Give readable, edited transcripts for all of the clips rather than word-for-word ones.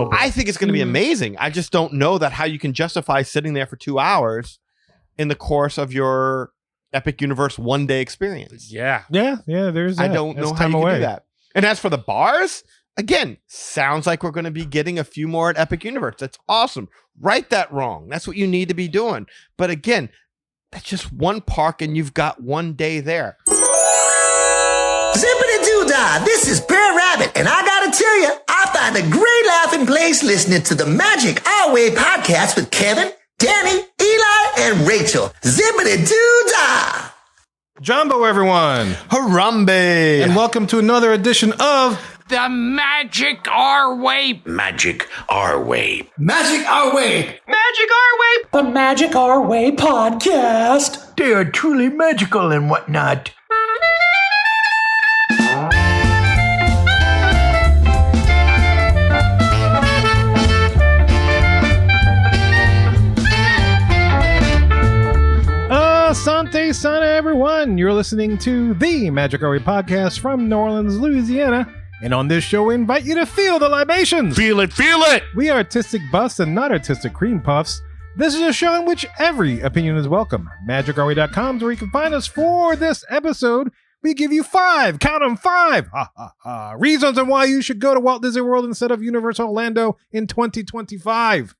I think it's going to be amazing. I just don't know that how you can justify sitting there for 2 hours in the course of your Epic Universe 1 day experience. Yeah. There's that. I don't know how you can do that. And as for the bars, again, sounds like we're going to be getting a few more at Epic Universe. That's awesome. Right that wrong. That's what you need to be doing. But again, that's just one park and you've got 1 day there. Zippity-doo-dah, this is Bear Rabbit, and I gotta tell you, I find a great laughing place listening to the Magic Our Way podcast with Kevin, Danny, Eli, and Rachel. Zippity-doo-dah! Jumbo, everyone. Harambe! And welcome to another edition of The Magic Our Way. Magic Our Way. Magic Our Way. Magic Our Way. The Magic Our Way podcast. They are truly magical and whatnot. Asante Sana, everyone. You're listening to the Magic Our Way podcast from New Orleans, Louisiana. And on this show, we invite you to feel the libations. Feel it, feel it. We are artistic buffs and not artistic cream puffs. This is a show in which every opinion is welcome. MagicOurWay.com is where you can find us for this episode. We give you 5, count them 5, reasons on why you should go to Walt Disney World instead of Universal Orlando in 2025.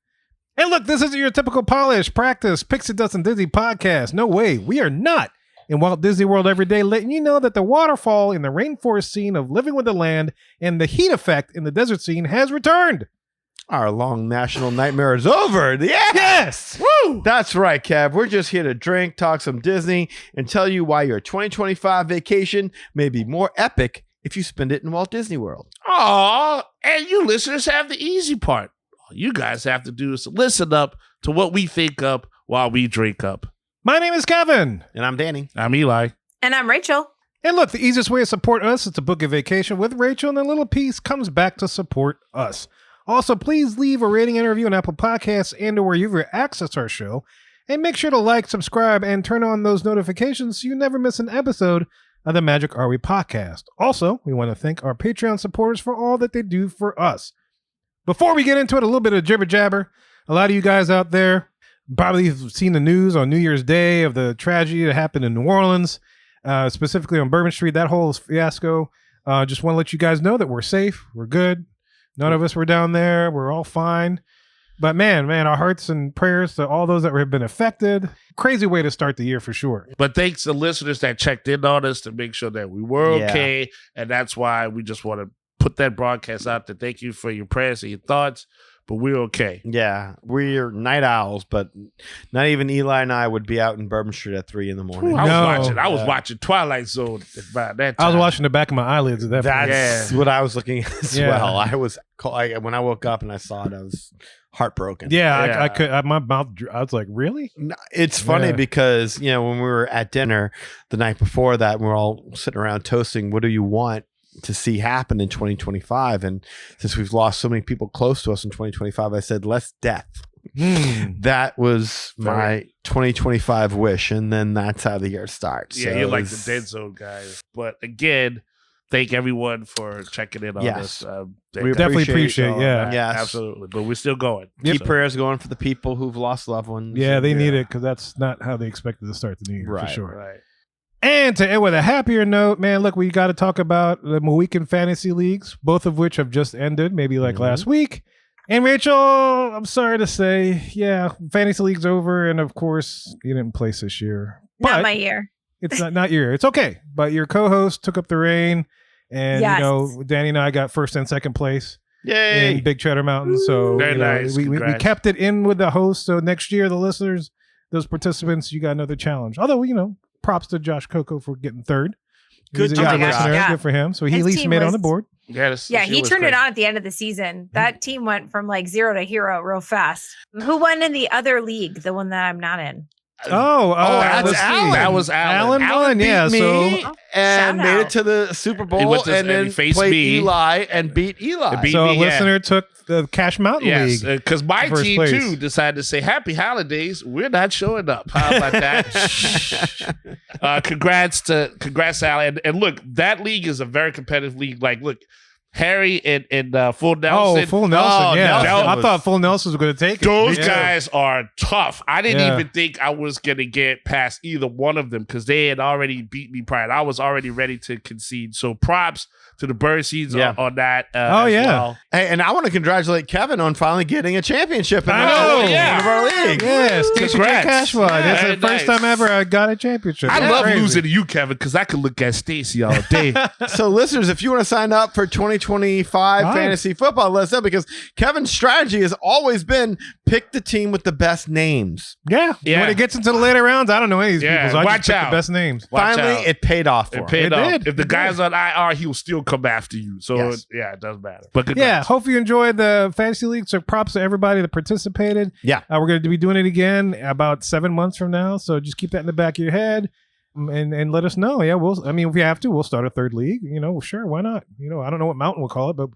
And look, this isn't your typical polish, practice, pixie dust and Disney podcast. No way. We are not in Walt Disney World every day, letting you know that the waterfall in the rainforest scene of Living with the Land and the heat effect in the desert scene has returned. Our long national nightmare is over. Yes! Woo! That's right, Kev. We're just here to drink, talk some Disney, and tell you why your 2025 vacation may be more epic if you spend it in Walt Disney World. Aw, and you listeners have the easy part. All you guys have to do is listen up to what we think up while we drink up. My name is Kevin. And I'm Danny. I'm Eli. And I'm Rachel. And look, the easiest way to support us is to book a vacation with Rachel, and a little piece comes back to support us. Also, please leave a rating and review on Apple Podcasts and or wherever you access our show. And make sure to like, subscribe, and turn on those notifications so you never miss an episode of the Magic Our Way podcast. Also, we want to thank our Patreon supporters for all that they do for us. Before we get into it, a little bit of jibber jabber. A lot of you guys out there probably have seen the news on New Year's Day of the tragedy that happened in New Orleans, specifically on Bourbon Street, that whole fiasco. Just want to let you guys know that we're safe. We're good. None of us were down there. We're all fine. But man, our hearts and prayers to all those that have been affected. Crazy way to start the year for sure. But thanks to listeners that checked in on us to make sure that we were okay. And that's why we just want to put that broadcast out to thank you for your prayers and your thoughts. But we're okay. Yeah, we're night owls, but not even Eli and I would be out in Bourbon Street at 3 a.m. I was watching Twilight Zone by that time. I was watching the back of my eyelids at that point. That's what I was looking at as well. When I woke up and I saw it, I was heartbroken. I could. My mouth. I was like, really? It's funny because when we were at dinner the night before that, we were all sitting around toasting. What do you want to see happen in 2025? And since we've lost so many people close to us in 2025, I said less death. That was my 2025 wish, and then that's how the year starts. Yeah, you're like the dead zone guys. But again, thank everyone for checking in on us. We definitely appreciate Yes, absolutely. But we're still going. Keep prayers going for the people who've lost loved ones. Yeah, they need it because that's not how they expected to start the new year for sure. Right. And to end with a happier note, man, look, we got to talk about the Mohican Fantasy Leagues, both of which have just ended, maybe last week. And Rachel, I'm sorry to say, Fantasy League's over, and of course, you didn't place this year. Not my year. It's not your year. It's okay. But your co-host took up the reign, and Danny and I got first and second place. Yay! In Big Cheddar Mountain. So very nice. We kept it in with the host. So next year, the listeners, those participants, you got another challenge. Although, props to Josh Coco for getting third. Good job, listener. Yeah. Good for him. So he at least made it on the board. He turned it on at the end of the season. That team went from 0 to hero real fast. Who won in the other league? The one that I'm not in. That's Alan. That was Alan. Alan won, me and made it to the Super Bowl, and then faced played me. Eli and beat Eli. So a listener took the Cash Mountain League. Yes, because my team place. too decided to say Happy Holidays. We're not showing up. How about that? Congrats, Alan. And look, that league is a very competitive league. Look, Harry and Full Nelson. Oh, Full Nelson. Oh, yeah, Nelson I thought Full Nelson was going to take it. Those Yeah. guys are tough. I didn't Yeah. even think I was going to get past either one of them because they had already beat me prior. I was already ready to concede. So props to the Birdseeds on that. Oh, as yeah. well. Hey, and I want to congratulate Kevin on finally getting a championship in I know. one of our leagues. Yeah, Station Congrats. Cashfly. That's Very the first nice. time ever I got a championship. I That's love crazy. losing to you, Kevin, because I could look at Stacy all day. So, listeners, if you want to sign up for 2025 Hi. fantasy football, let us know because Kevin's strategy has always been pick the team with the best names. Yeah. Yeah. When it gets into the later rounds, I don't know any of these Yeah, people, so I watch just pick out. the best names. Watch Finally, out. it paid off for It him. paid It off. did. If the It guy's on IR, he will still come after you. So, Yes. yeah, it doesn't matter. But Yeah, congrats. hope you enjoyed the fantasy league. So props to everybody that participated. Yeah. We're going to be doing it again about 7 months from now. So just keep that in the back of your head and let us know. Yeah, if we have to, we'll start a third league. Sure, why not? I don't know what mountain we'll call it, but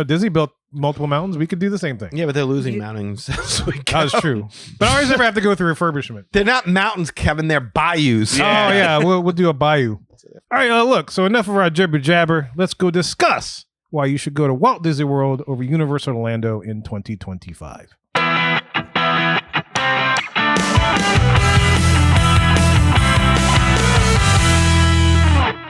Disney built multiple mountains. We could do the same thing. Yeah, but they're losing mountains as we go. That's true. But I always never have to go through refurbishment. They're not mountains, Kevin. They're bayous. Yeah. Oh yeah, we'll do a bayou. All right, look. So enough of our jibber jabber. Let's go discuss why you should go to Walt Disney World over Universal Orlando in 2025.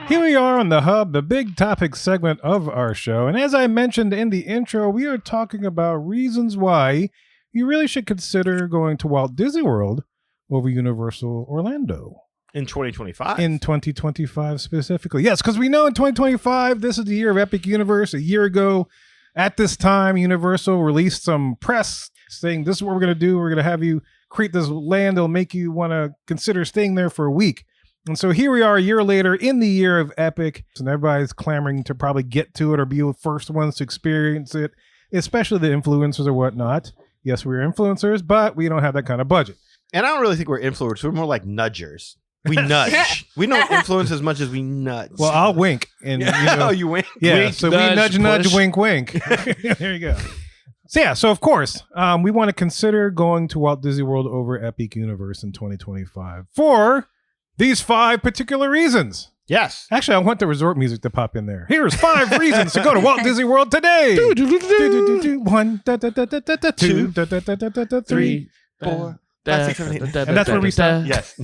Here we are on the hub, the big topic segment of our show. And as I mentioned in the intro, we are talking about reasons why you really should consider going to Walt Disney World over Universal Orlando. In 2025. In 2025 specifically. Yes, because we know in 2025, this is the year of Epic Universe. A year ago, at this time, Universal released some press saying this is what we're going to do. We're going to have you create this land that'll make you want to consider staying there for a week. And so here we are a year later in the year of Epic, and everybody's clamoring to probably get to it or be the first ones to experience it, especially the influencers or whatnot. Yes, we're influencers, but we don't have that kind of budget. And I don't really think we're influencers. We're more like nudgers. We nudge. We don't influence as much as we nudge. Well, I'll wink. And oh, you wink? Yeah, Wink, so nudge, we nudge, push. wink, wink. There you go. So of course, we want to consider going to Walt Disney World over Epic Universe in 2025 for these 5 particular reasons. Yes. Actually, I want the resort music to pop in there. Here's 5 reasons to go to Walt Disney World today. 1, 2, 3. 4, 5, 6, 7, 8. And that's where we start. Yes.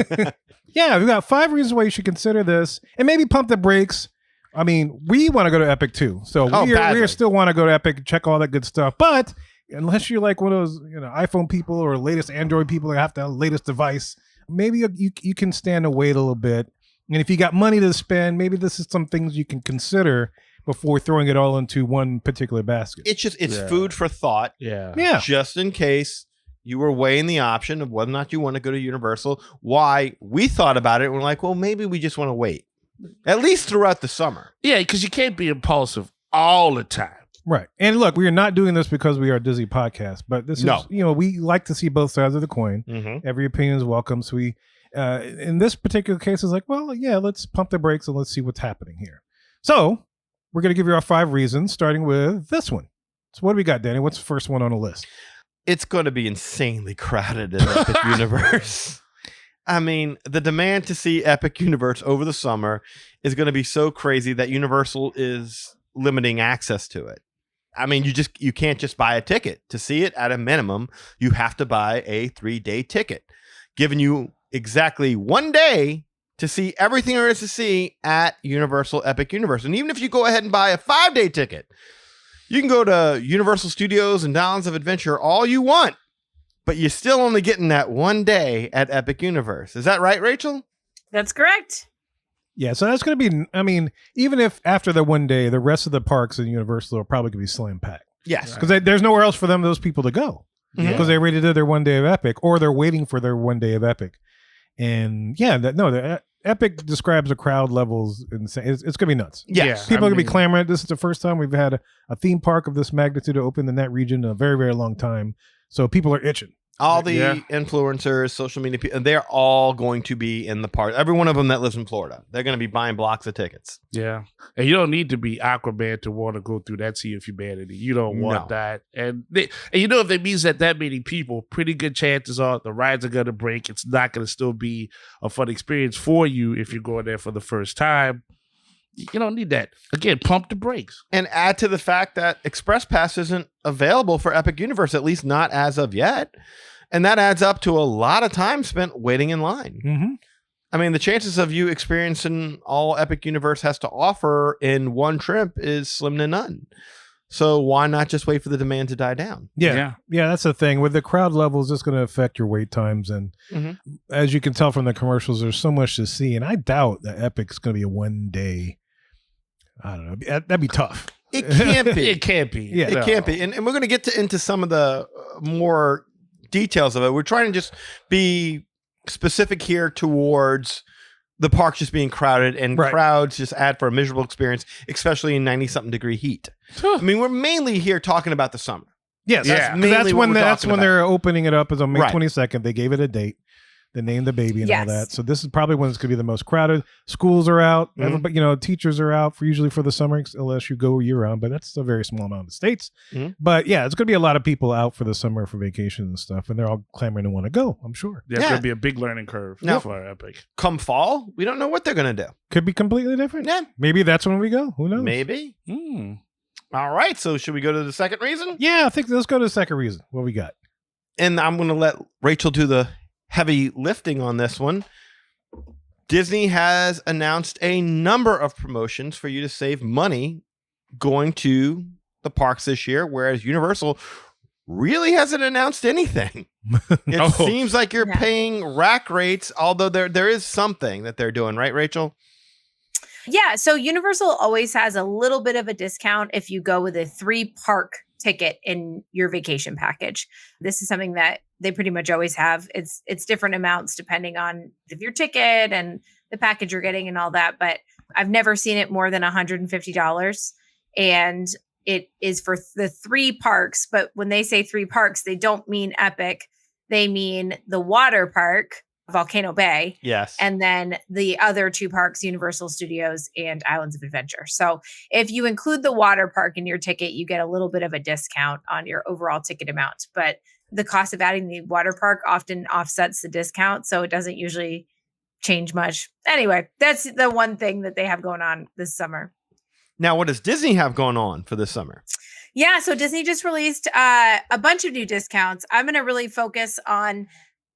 Yeah, we've got 5 reasons why you should consider this, and maybe pump the brakes. I mean, we want to go to Epic too, so badly. we still want to go to Epic, check all that good stuff. But unless you're like one of those iPhone people or latest Android people that have the latest device, maybe you can stand to wait a little bit. And if you got money to spend, maybe this is some things you can consider before throwing it all into one particular basket. It's food for thought. Yeah. Just in case you were weighing the option of whether or not you want to go to Universal. Why we thought about it, and we're like, well, maybe we just want to wait. At least throughout the summer. Yeah, because you can't be impulsive all the time. Right. And look, we are not doing this because we are a Disney podcast, but this is, we like to see both sides of the coin. Mm-hmm. Every opinion is welcome. So we, in this particular case, is like, well, yeah, let's pump the brakes and let's see what's happening here. So we're going to give you our 5 reasons, starting with this one. So what do we got, Danny? What's the first one on the list? It's going to be insanely crowded in Epic Universe. I mean, the demand to see Epic Universe over the summer is going to be so crazy that Universal is limiting access to it. I mean, you can't just buy a ticket. To see it at a minimum, you have to buy a 3-day ticket, giving you exactly 1 day to see everything there is to see at Universal Epic Universe. And even if you go ahead and buy a 5-day ticket, you can go to Universal Studios and Islands of Adventure all you want, but you're still only getting that 1 day at Epic Universe. Is that right, Rachel? That's correct. Yeah, so that's going to be, I mean, even if after the 1 day, the rest of the parks in Universal are probably going to be slam packed. Yes. Because there's nowhere else for those people to go. Mhm. Because they already did their 1 day of Epic, or they're waiting for their 1 day of Epic. And yeah, the Epic describes the crowd levels insane. It's going to be nuts. Yes. People are going to be clamoring. This is the first time we've had a theme park of this magnitude open in that region in a very, very long time. So people are itching. All the influencers, social media people, they're all going to be in the park. Every one of them that lives in Florida, they're going to be buying blocks of tickets. Yeah. And you don't need to be Aquaman to want to go through that sea of humanity. You don't want that. And if it means that many people, pretty good chances are the rides are going to break. It's not going to still be a fun experience for you if you're going there for the first time. You don't need that. Again, pump the brakes. And add to the fact that Express Pass isn't available for Epic Universe, at least not as of yet. And that adds up to a lot of time spent waiting in line. Mm-hmm. I mean, the chances of you experiencing all Epic Universe has to offer in one trip is slim to none. So why not just wait for the demand to die down? Yeah, that's the thing. With the crowd levels, it's going to affect your wait times. And as you can tell from the commercials, there's so much to see. And I doubt that Epic's going to be a one-day, I don't know, that'd be tough. It can't be. It can't be. Yeah. It can't be. And we're going to get into some of the more details of it. We're trying to just be specific here towards the park just being crowded, and crowds just add for a miserable experience, especially in 90-something degree heat. I mean, we're mainly here talking about the summer. Yes, that's when they're opening it up as on May 22nd. They gave it a date. They named the baby and all that. So this is probably when it's going to be the most crowded. Schools are out. Everybody, teachers are out usually for the summer, unless you go year round. But that's a very small amount of states. But yeah, it's going to be a lot of people out for the summer for vacation and stuff, and they're all clamoring to want to go. I'm sure. There's going to be a big learning curve for Epic. Come fall, we don't know what they're going to do. Could be completely different. Yeah, maybe that's when we go. Who knows? Maybe. All right. So should we go to the second reason? Yeah, I think let's go to the second reason. What we got? And I'm going to let Rachel do the heavy lifting on this one. Disney has announced a number of promotions for you to save money going to the parks this year, whereas Universal really hasn't announced anything. It seems like you're paying rack rates, although there is something that they're doing, right, Rachel? Yeah, so Universal always has a little bit of a discount if you go with a 3-park ticket in your vacation package. This is something that they pretty much always have. It's different amounts depending on your ticket and the package you're getting and all that, but I've never seen it more than $150. And it is for the 3 parks, but when they say 3 parks, they don't mean Epic. They mean the water park, Volcano Bay. Yes. And then the other 2 parks, Universal Studios and Islands of Adventure. So if you include the water park in your ticket, you get a little bit of a discount on your overall ticket amount. But the cost of adding the water park often offsets the discount. So it doesn't usually change much. Anyway, that's the one thing that they have going on this summer. Now, what does Disney have going on for this summer? Yeah, so Disney just released a bunch of new discounts. I'm going to really focus on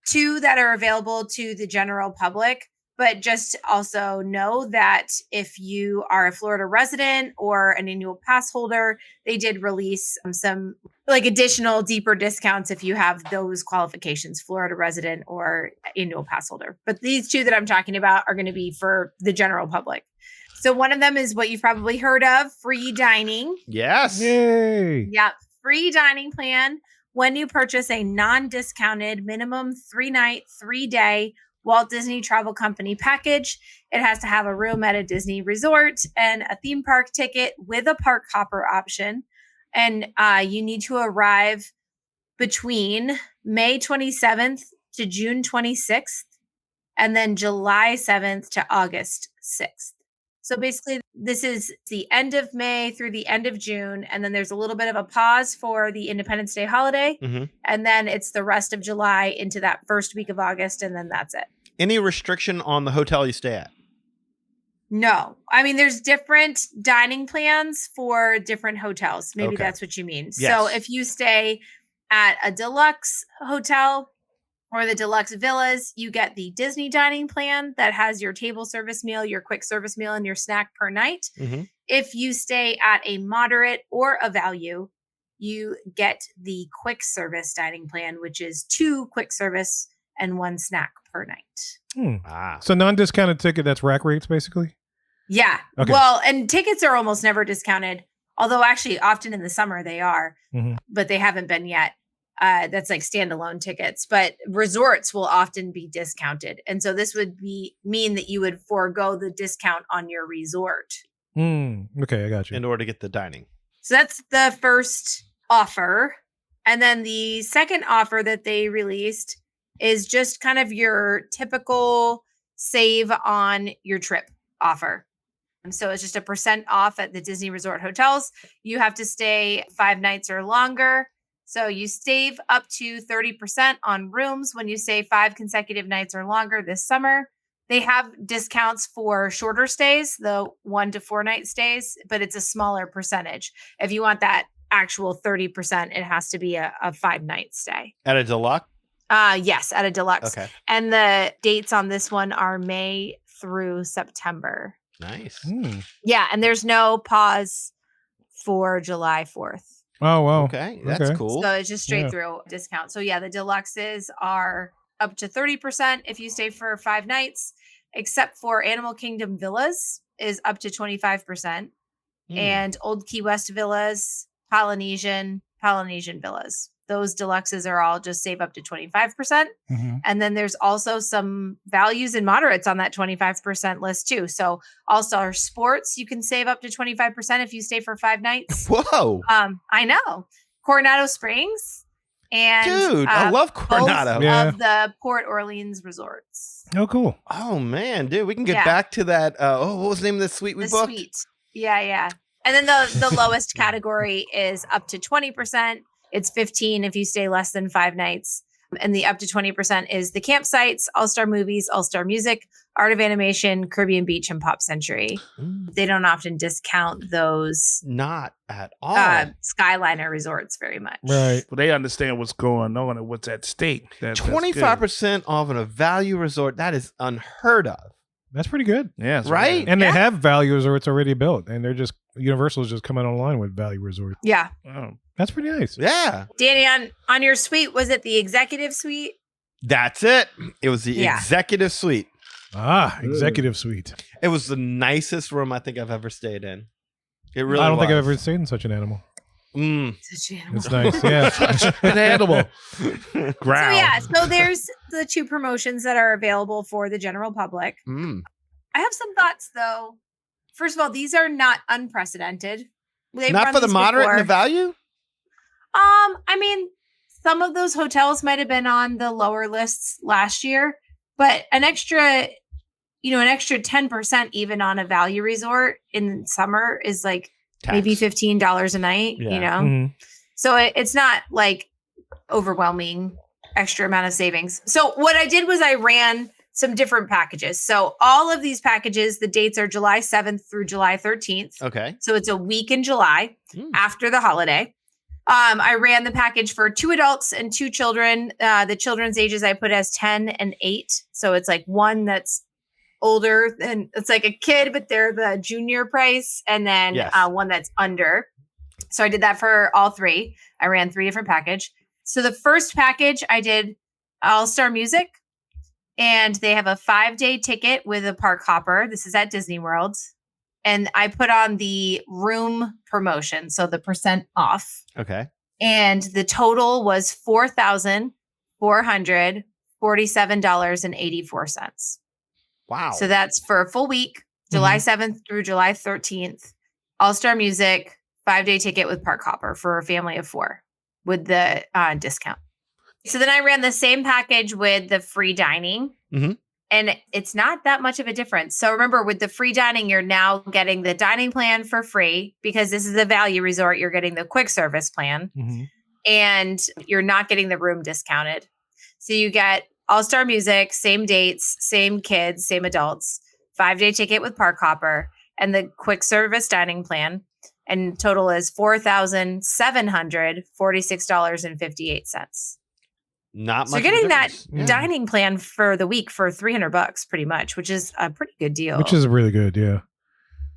2 that are available to the general public, but just also know that if you are a Florida resident or an annual pass holder, they did release some additional deeper discounts if you have those qualifications, Florida resident or annual pass holder. But these 2 that I'm talking about are going to be for the general public. So one of them is what you've probably heard of, free dining. Yes. Yay. Yeah, free dining plan. When you purchase a non-discounted minimum 3-night, 3-day Walt Disney Travel Company package, it has to have a room at a Disney resort and a theme park ticket with a park hopper option. And you need to arrive between May 27th to June 26th, and then July 7th to August 6th. So basically, this is the end of May through the end of June, and then there's a little bit of a pause for the Independence Day holiday, and then it's the rest of July into that first week of August, and then that's it. Any restriction on the hotel you stay at? No. I mean, there's different dining plans for different hotels. Maybe that's what you mean. Yes. So if you stay at a deluxe hotel or the deluxe villas, you get the Disney dining plan that has your table service meal, your quick service meal, and your snack per night. If you stay at a moderate or a value, you get the quick service dining plan, which is 2 quick service and 1 snack per night. So non-discounted ticket, that's rack rates basically? Yeah. Okay. Well, and tickets are almost never discounted, although actually often in the summer they are, but they haven't been yet. That's like standalone tickets, but resorts will often be discounted. And so this would mean that you would forego the discount on your resort. Okay, I got you. In order to get the dining. So that's the first offer. And then the second offer that they released is just kind of your typical save on your trip offer. And so it's just a % off at the Disney Resort hotels. You have to stay 5 nights or longer. So you save up to 30% on rooms when you stay 5 consecutive nights or longer this summer. They have discounts for shorter stays, the 1 to 4 night stays, but it's a smaller percentage. If you want that actual 30%, it has to be a 5-night stay. At a deluxe? Yes, at a deluxe. Okay. And the dates on this one are May through September. Nice. Yeah, and there's no pause for July 4th. Oh, wow. Okay. That's cool. So it's just straight through discount. So yeah, the deluxes are up to 30% if you stay for 5 nights, except for Animal Kingdom Villas is up to 25%. And Old Key West Villas, Polynesian Villas. Those deluxes are all just save up to 25%. And then there's also some values and moderates on that 25% list too. So All-Star Sports, you can save up to 25% if you stay for 5 nights. Whoa. I know. Coronado Springs and Dude, I love Coronado. both of the Port Orleans resorts. Oh, cool. Oh man, dude, we can get back to that. What was the name of the suite we booked? Suite. Yeah. And then the lowest category is up to 20%. It's 15 if you stay less than 5 nights. And the up to 20% is the campsites, All-Star Movies, All-Star Music, Art of Animation, Caribbean Beach, and Pop Century. They don't often discount those. Not at all. Skyliner resorts very much. Right. Well, they understand what's going on and what's at stake. 25% off on a value resort. That is unheard of. That's pretty good. Yeah. Right? And they have value resorts already built, and they're just Universal's just coming online with value resorts. Yeah. Oh. That's pretty nice. Yeah. Danny, on your suite, was it the executive suite? That's it. It was the executive suite. Executive suite. It was the nicest room I think I've ever stayed in. It really I don't was. think I've ever seen such an animal. Such an animal. It's nice. Yeah. An animal. Ground. So there's the 2 promotions that are available for the general public. I have some thoughts though. First of all, these are not unprecedented. They've Not run for the these moderate before. and the value? I mean, some of those hotels might have been on the lower lists last year, but an extra 10% even on a value resort in summer is like maybe $15 a night, So it's not like overwhelming extra amount of savings. So what I did was I ran some different packages. So all of these packages, the dates are July 7th through July 13th. Okay. So it's a week in July after the holiday. I ran the package for 2 adults and 2 children. The children's ages I put as 10 and 8. So it's like one that's older and it's like a kid, but they're the junior price. And then one that's under. So I did that for all 3. I ran 3 different packages. So the first package I did All-Star Music, and they have a 5-day ticket with a park hopper. This is at Disney World. And I put on the room promotion, so the % off. Okay. And the total was $4,447.84. Wow. So that's for a full week, July 7th through July 13th. All-Star Music, 5-day ticket with park hopper for a family of 4 with the discount. So then I ran the same package with the free dining. And it's not that much of a difference. So remember, with the free dining, you're now getting the dining plan for free because this is a value resort. You're getting the quick service plan and you're not getting the room discounted. So you get All-Star Music, same dates, same kids, same adults, 5-day ticket with park hopper, and the quick service dining plan. And total is $4,746.58. Not much. So you're getting that dining plan for the week for $300 pretty much, which is a pretty good deal. Which is really good. Yeah.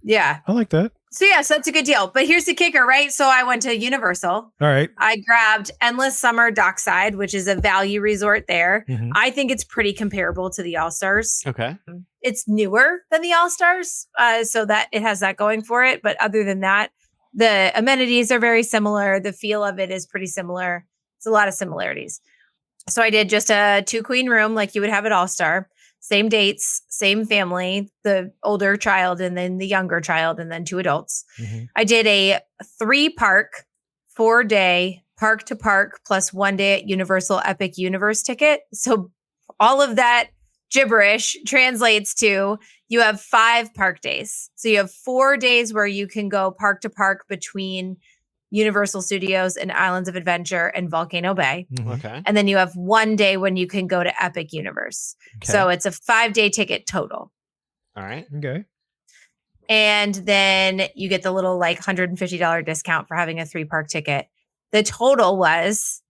Yeah. I like that. So so that's a good deal. But here's the kicker, right? So I went to Universal. All right. I grabbed Endless Summer Dockside, which is a value resort there. I think it's pretty comparable to the All-Stars. Okay. It's newer than the All-Stars, so that it has that going for it. But other than that, the amenities are very similar. The feel of it is pretty similar. It's a lot of similarities. So I did just a 2-queen room like you would have at All-Star. Same dates, same family, the older child and then the younger child and then 2 adults. I did a 3-park, 4-day park to park plus 1 day at Universal Epic Universe ticket. So all of that gibberish translates to you have 5 park days. So you have 4 days where you can go park to park between Universal Studios and Islands of Adventure and Volcano Bay. Okay. And then you have one day when you can go to Epic Universe. Okay. So it's a 5-day ticket total. All right. Okay. And then you get the little like $150 discount for having a 3-park ticket. The total was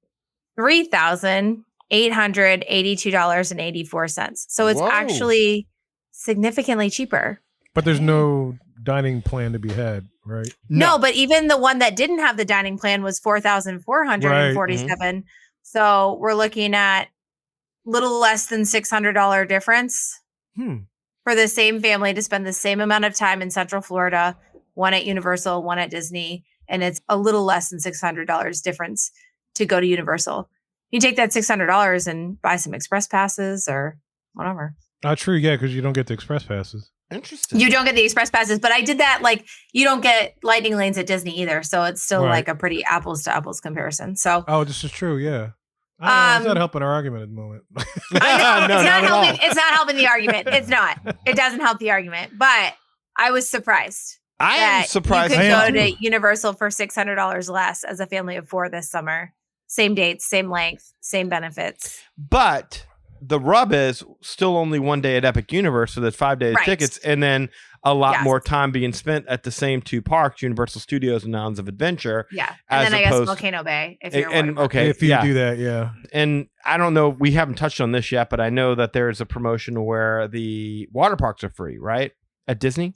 $3,882.84. So it's Whoa. actually significantly cheaper. But there's no dining plan to be had, right? No, but even the one that didn't have the dining plan was $4,447. So we're looking at little less than $600 difference for the same family to spend the same amount of time in Central Florida, one at Universal, one at Disney, and it's a little less than $600 difference to go to Universal. You take that $600 and buy some express passes or whatever. True, yeah, because you don't get the express passes. Interesting. You don't get the express passes, but I did that. Like, you don't get lightning lanes at Disney either, so it's still like a pretty apples to apples comparison. So, this is true. Yeah, it's not helping our argument at the moment. I know, No, it's not not at all. helping. It's not helping the argument. It's not. It doesn't help the argument. But I was surprised. I am that surprised. You could I go am to Universal for $600 less as a family of 4 this summer. Same dates, same length, same benefits. But the rub is still only one day at Epic Universe, so there's 5-day Right. tickets, and then a lot Yes. more time being spent at the same 2 parks, Universal Studios and Islands of Adventure. Yeah, and As then I guess opposed- Volcano Bay if you're And one. okay, If you yeah. do that, yeah. And I don't know, we haven't touched on this yet, but I know that there's a promotion where the water parks are free, right? At Disney?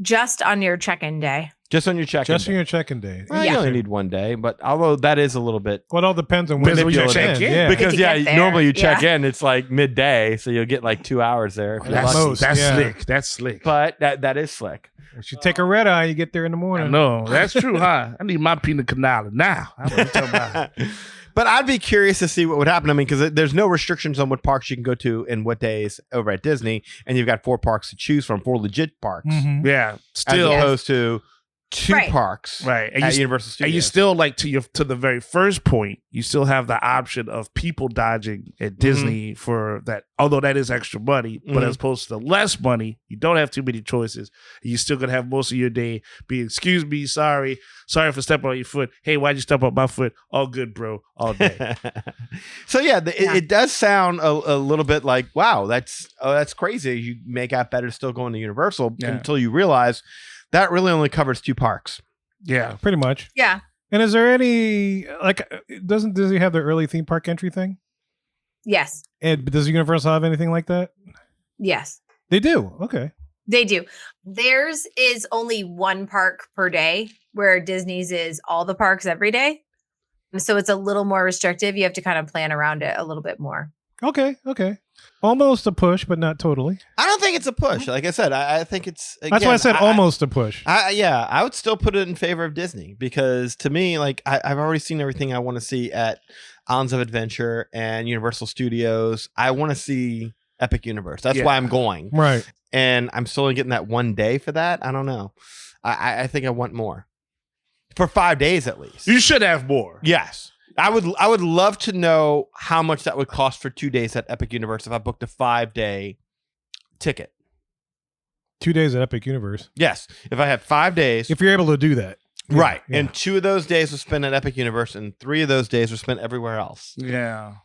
Just on your check-in day. Just on your check-in. Just on your check-in day. Well, you only need one day, but although that is a little bit Well, it all depends on when Depends you when you check check in. Yeah. because to get there. normally you check Yeah. in, it's like midday, so you'll get like 2 hours there. If you're That's, lucky. most, that's yeah. slick. That's slick. But that is slick. If you take a red eye, you get there in the morning. No, that's true, huh? I need my pina colada now. I know what you're talking about. But I'd be curious to see what would happen. I mean, because there's no restrictions on what parks you can go to and what days over at Disney, and you've got 4 parks to choose from, 4 legit parks, Mhm. Yeah, as still opposed to 2 Right. parks right. And at you, Universal Studios. and you still like to the very first point, you still have the option of people dodging at Disney for that. Although that is extra money, but Mhm. as opposed to less money, you don't have too many choices. You're still gonna have most of your day be excuse me, sorry for stepping on your foot. Hey, why'd you step on my foot? All good, bro. All day. So yeah, it does sound a little bit like, wow, that's crazy. You make out better still going to Universal Yeah. until you realize that really only covers 2 parks. Yeah. Pretty much. Yeah. And is there any, like, doesn't Disney have the early theme park entry thing? Yes. And does Universal have anything like that? Yes. They do. Okay. They do. Theirs is only 1 park per day, where Disney's is all the parks every day. So it's a little more restrictive. You have to kind of plan around it a little bit more. Okay. Almost a push, but not totally. I don't think it's a push. Like I said, I think it's That's why I said almost a push. I would still put it in favor of Disney because to me, like I've already seen everything I want to see at Islands of Adventure and Universal Studios. I want to see Epic Universe. That's why I'm going. Right. And I'm still only getting that one day for that. I don't know. I think I want more for 5 days at least. You should have more. Yes. I would love to know how much that would cost for 2 days at Epic Universe if I booked a 5-day ticket. 2 days at Epic Universe. Yes. If I had 5 days. If you're able to do that. Right. Yeah. And 2 of those days were spent at Epic Universe and 3 of those days were spent everywhere else. Yeah.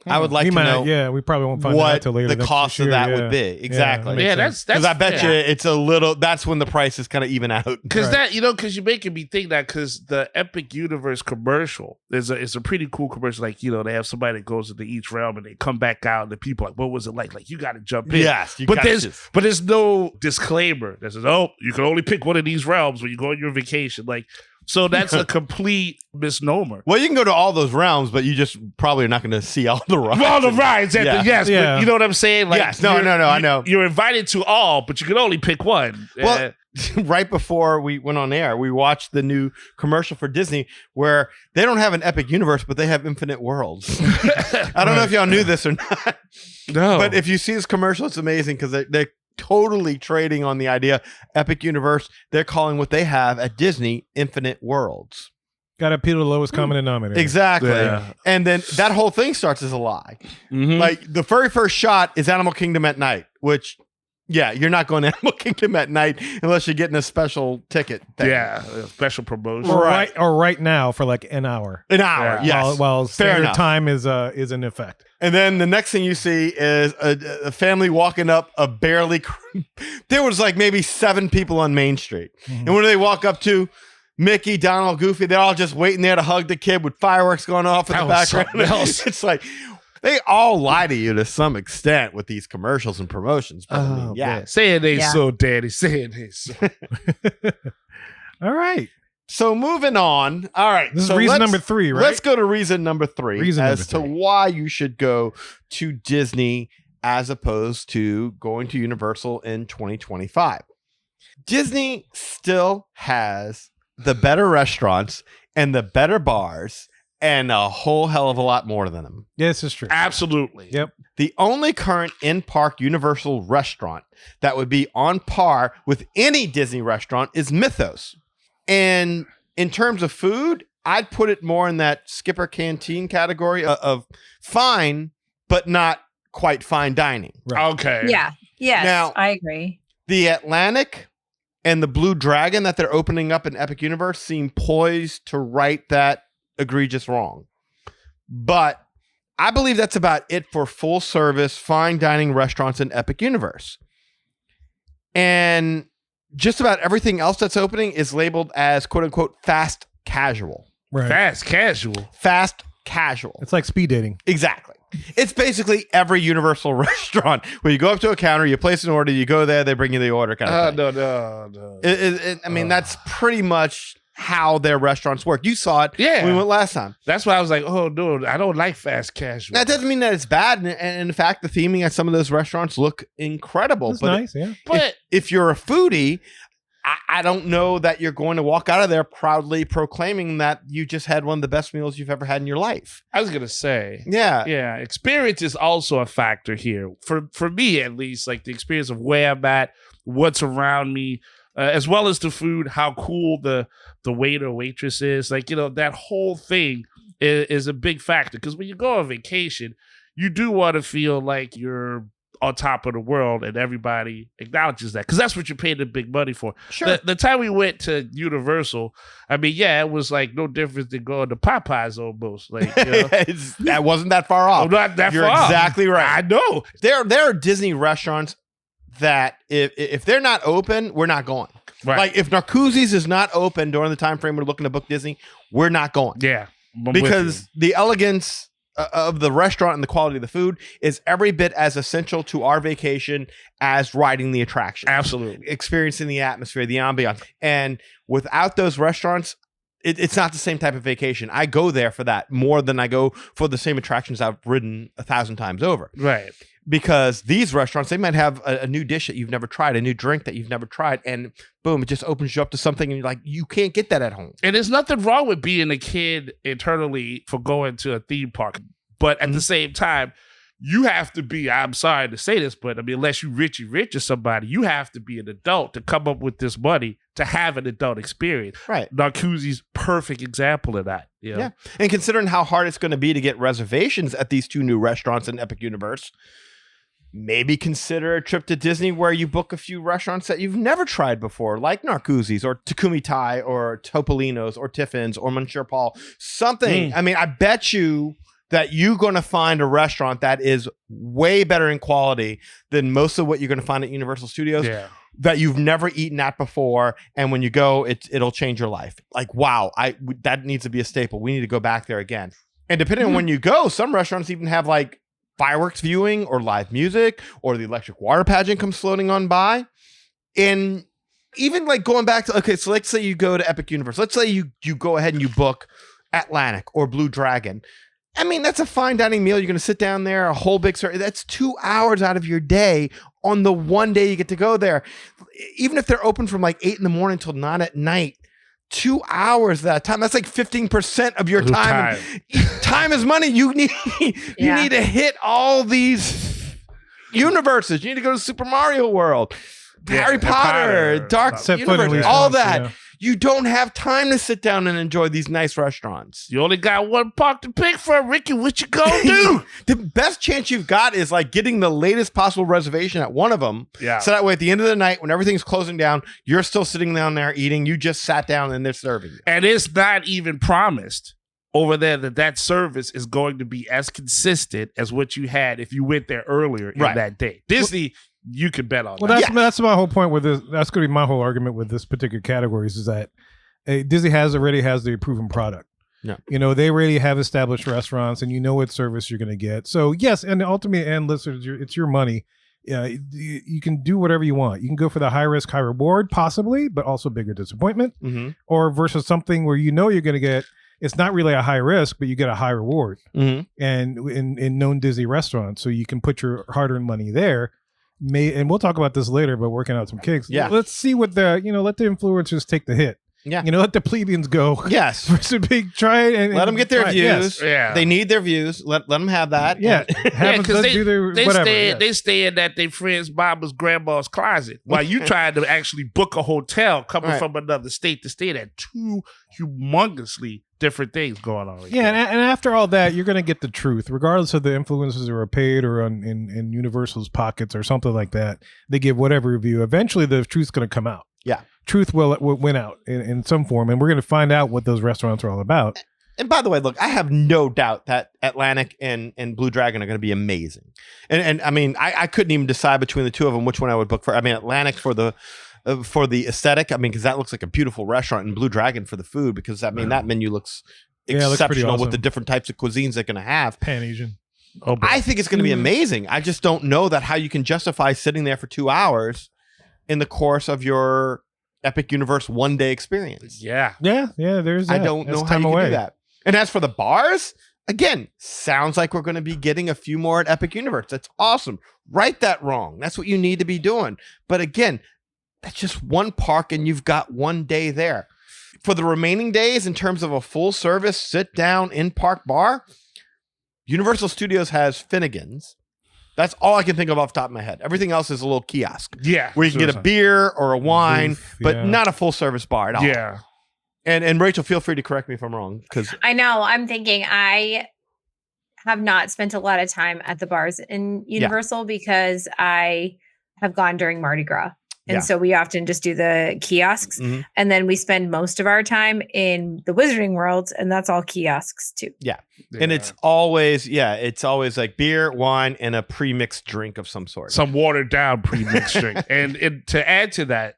I would like We to might- know Yeah, we probably won't find that what out till later. the next cost year, of that yeah. would be. Exactly. makes Yeah, sense. that's Because I bet fair. you it's a little, that's when the prices kind of even out. Because Right. that, because you're making me think that because the Epic Universe commercial it's a pretty cool commercial. Like, they have somebody that goes into each realm and they come back out and the people are like, what was it like? Like, you got to jump in. Yes. But there's no disclaimer that says, oh, you can only pick one of these realms when you go on your vacation. Like, so that's a complete misnomer. Well, you can go to all those realms, but you just probably are not going to see all the rides. All the rides, Yeah. yes, Yeah. but you know what I'm saying? Like, Yes. No, I know. You're invited to all, but you can only pick one. Well, right before we went on air, we watched the new commercial for Disney where they don't have an Epic Universe, but they have infinite worlds. I don't know if y'all knew this or not, no. but if you see this commercial, it's amazing because they're totally trading on the idea Epic Universe. They're calling what they have at Disney infinite worlds. Got to appeal to the lowest common denominator. Exactly. Yeah. And then that whole thing starts as a lie. Mhm. Like the very first shot is Animal Kingdom at night, which Yeah, you're not going to Animal Kingdom at night unless you're getting a special ticket thing. Yeah, a special promotion. Or right now for like an hour. An hour, yes. While Fair standard enough. time is in effect. And then the next thing you see is a family walking up a barely... There was like maybe 7 people on Main Street. And when they walk up to Mickey, Donald, Goofy, they're all just waiting there to hug the kid with fireworks going off in the background. It's like... They all lie to you to some extent with these commercials and promotions. But I mean, yeah. Man. Say it ain't so, Daddy. Say it ain't so. All right. So moving on. All right. This is so reason number 3, right? Let's go to reason number 3 Reason as number to 3. why you should go to Disney as opposed to going to Universal in 2025. Disney still has the better restaurants and the better bars and a whole hell of a lot more than them. Yes, it's true. Absolutely. Yep. The only current in-park Universal restaurant that would be on par with any Disney restaurant is Mythos. And in terms of food, I'd put it more in that Skipper Canteen category of fine, but not quite fine dining. Right. Okay. Yeah. Yes. Now- I agree. The Atlantic and the Blue Dragon that they're opening up in Epic Universe seem poised to right that egregious wrong. But I believe that's about it for full service fine dining restaurants in Epic Universe. And just about everything else that's opening is labeled as quote unquote fast casual. Right. Fast casual. Fast casual. It's like speed dating. Exactly. It's basically every Universal restaurant where you go up to a counter, you place an order, you go there, they bring you the order kind of thing. No. I mean, that's pretty much how their restaurants work. You saw it when we went last time. That's why I was like, oh, no, I don't like fast casual. That doesn't mean that it's bad. And in fact, the theming at some of those restaurants look incredible. It's but nice, yeah. But if you're a foodie, I don't know that you're going to walk out of there proudly proclaiming that you just had one of the best meals you've ever had in your life. I was going to say. Yeah. Yeah. Experience is also a factor here. For me, at least, like the experience of where I'm at, what's around me, as well as the food, how cool the waiter, waitress is. Like, that whole thing is a big factor. Because when you go on vacation, you do want to feel like you're on top of the world and everybody acknowledges that. Because that's what you're paying the big money for. Sure. The time we went to Universal, I mean, yeah, it was like no difference than going to Popeyes almost. Like, That wasn't that far off. not that You're far off. exactly right. I know. There are Disney restaurants that if they're not open, we're not going. Right. Like if Narcoossee's is not open during the time frame we're looking to book Disney, we're not going. Yeah. I'm with Because the elegance of the restaurant and the quality of the food is every bit as essential to our vacation as riding the attraction. you. Absolutely. Experiencing the atmosphere, the ambiance. And without those restaurants, it's not the same type of vacation. I go there for that more than I go for the same attractions I've ridden 1,000 times over. Right. Because these restaurants, they might have a new dish that you've never tried, a new drink that you've never tried, and boom, it just opens you up to something, and you're like, you can't get that at home. And there's nothing wrong with being a kid internally for going to a theme park. But at the same time, you have to be, I'm sorry to say this, but I mean, unless you Richie Rich or somebody, you have to be an adult to come up with this money to have an adult experience. Right. Narcoossee's perfect example of that. You know? Yeah. And considering how hard it's going to be to get reservations at these 2 new restaurants in Epic Universe, maybe consider a trip to Disney where you book a few restaurants that you've never tried before, like Narcoossee's or Takumi Thai or Topolino's or Tiffin's or Monsieur Paul. Something. I mean, I bet you that you're going to find a restaurant that is way better in quality than most of what you're going to find at Universal Studios that you've never eaten at before. And when you go, it'll change your life. Like, wow, that needs to be a staple. We need to go back there again. And depending on when you go, some restaurants even have like fireworks viewing or live music, or the electric water pageant comes floating on by. And even like going back to, okay, so let's say you go to Epic Universe. Let's say you go ahead and you book Atlantic or Blue Dragon. I mean, that's a fine dining meal. You're going to sit down there, a whole big service. That's 2 hours out of your day on the one day you get to go there. Even if they're open from like 8 in the morning till 9 at night, 2 hours of that time. That's like 15% of your time. Time is money. You need to hit all these universes. You need to go to Super Mario World, Harry Potter, Dark Set foot at Universe, least all once, that. yeah. You don't have time to sit down and enjoy these nice restaurants. You only got one park to pick from, Ricky. What you gonna do? The best chance you've got is like getting the latest possible reservation at one of them. Yeah. So that way at the end of the night, when everything's closing down, you're still sitting down there eating. You just sat down and they're serving you. And it's not even promised over there that service is going to be as consistent as what you had if you went there earlier in that day. Disney, you can bet on Well, that. that's my whole point with this. That's going to be my whole argument with this particular categories is that Disney already has the proven product. Yeah. You know, they already have established restaurants and you know what service you're going to get. So yes, and the ultimate end, listeners, it's your money. Yeah, you can do whatever you want. You can go for the high risk, high reward, possibly, but also bigger disappointment, or versus something where you know you're going to get. It's not really a high risk, but you get a high reward, and in known Disney restaurants, so you can put your hard-earned money there. And we'll talk about this later, but working out some kicks. Yeah, let's see what let the influencers take the hit. Yeah, let the plebeians go. Yes, versus big try and let them get their views. Yes. Yeah, they need their views. Let them have that. Yeah, because do their they whatever. They stay in that their friend's mama's grandma's closet while you trying to actually book a hotel coming from another state to stay there. Two humongously different things going on. Yeah, and after all that, you're going to get the truth, regardless of the influencers who are paid or in Universal's pockets or something like that. They give whatever review. Eventually, the truth's going to come out. Yeah, truth will win out in some form, and we're going to find out what those restaurants are all about. And by the way, look, I have no doubt that Atlantic and Blue Dragon are going to be amazing. And I mean, I couldn't even decide between the two of them which one I would book for. I mean, Atlantic for the aesthetic. I mean, because that looks like a beautiful restaurant, and Blue Dragon for the food, because I mean that menu looks exceptional awesome. with the different types of cuisines they're going to have. Pan Asian. Oh, I think it's going to be amazing. I just don't know that how you can justify sitting there for 2 hours in the course of your Epic Universe 1 day experience. Yeah. There's that. I don't know how you can do that. And as for the bars, again, sounds like we're going to be getting a few more at Epic Universe. That's awesome. Right that wrong. That's what you need to be doing. But again, that's just one park and you've got 1 day there. For the remaining days, in terms of a full service sit down in park bar, Universal Studios has Finnegan's. That's all I can think of off the top of my head. Everything else is a little kiosk. Yeah. Where you can get a beer or a wine, but not a full service bar at all. Yeah. And Rachel, feel free to correct me if I'm wrong. Because I know I'm thinking I have not spent a lot of time at the bars in Universal because I have gone during Mardi Gras. And so we often just do the kiosks. And then we spend most of our time in the Wizarding World. And that's all kiosks too. Yeah. And it's always like beer, wine, and a pre-mixed drink of some sort. Some watered down pre-mixed drink. And to add to that,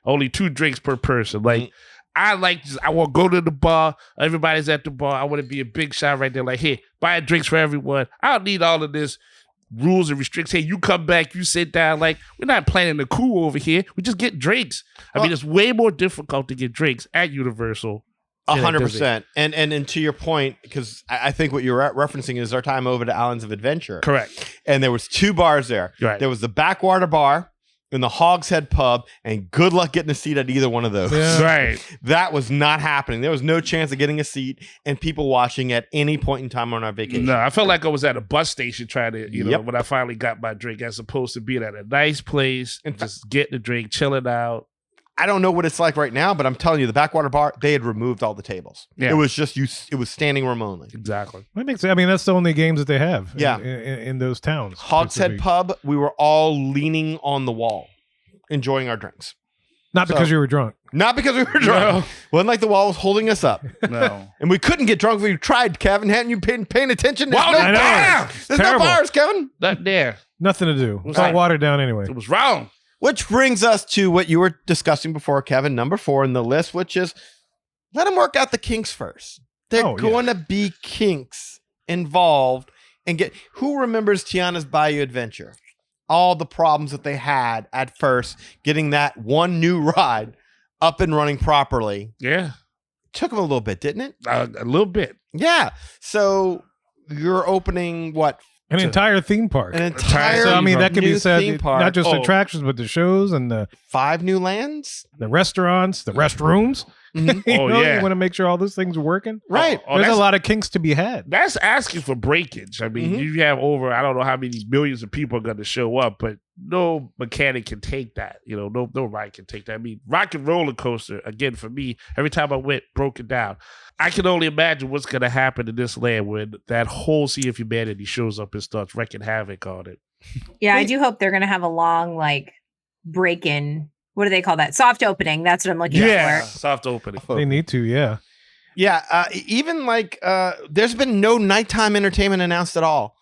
only 2 drinks per person. Like, I want to go to the bar. Everybody's at the bar. I want to be a big shot right there. Like, hey, buy drinks for everyone. I don't need all of this rules and restrictions. Hey, you come back, you sit down. Like, we're not planning the coup over here. We just get drinks. I mean, it's way more difficult to get drinks at Universal. 100%. And to your point, because I think what you're referencing is our time over to Islands of Adventure. Correct. And there was 2 bars there. Right. There was the Backwater Bar and the Hogshead Pub, and good luck getting a seat at either one of those. Yeah. Right. That was not happening. There was no chance of getting a seat and people watching at any point in time on our vacation. No, I felt like I was at a bus station trying to, when I finally got my drink, as opposed to being at a nice place and just getting a drink, chilling out. I don't know what it's like right now, but I'm telling you, the Backwater Bar, they had removed all the tables. Yeah. It was just it was standing room only. Exactly. That makes sense. I mean, that's the only games that they have. Yeah. In those towns. Hogshead Pub, we were all leaning on the wall, enjoying our drinks. Not because you were drunk. Not because we were drunk. Wasn't like the wall was holding us up. No. And we couldn't get drunk if we tried, Kevin. Hadn't you been paying attention? There's Well, no I know. bars. There's Terrible. no bars, Kevin. Not there. Nothing to do. It's all watered down anyway. It was wrong. Which brings us to what you were discussing before, Kevin, number 4 in the list, which is let them work out the kinks first. They're going to be kinks involved. And who remembers Tiana's Bayou Adventure? All the problems that they had at first, getting that one new ride up and running properly. Yeah. Took them a little bit, didn't it? A little bit. Yeah. So you're opening what? An entire theme park. An entire So, I mean, that could be said, theme park. not just attractions, but the shows and the 5 new lands, restaurants, the restrooms. Mhm. You Oh, know, yeah. you want to make sure all those things are working. Right. Oh, There's a that's- lot of kinks to be had. That's asking for breakage. I mean, Mhm. you have over, I don't know how many millions of people are going to show up, but no mechanic can take that. You know, no ride can take that. I mean, Rock and Roller Coaster, again, for me, every time I went, broke it down. I can only imagine what's going to happen in this land when that whole Sea of Humanity shows up and starts wrecking havoc on it. Yeah, I do hope they're going to have a long, like, break in. What do they call that? Soft opening. That's what I'm looking Yeah, for. soft opening. They need to, yeah. Yeah, even like there's been no nighttime entertainment announced at all.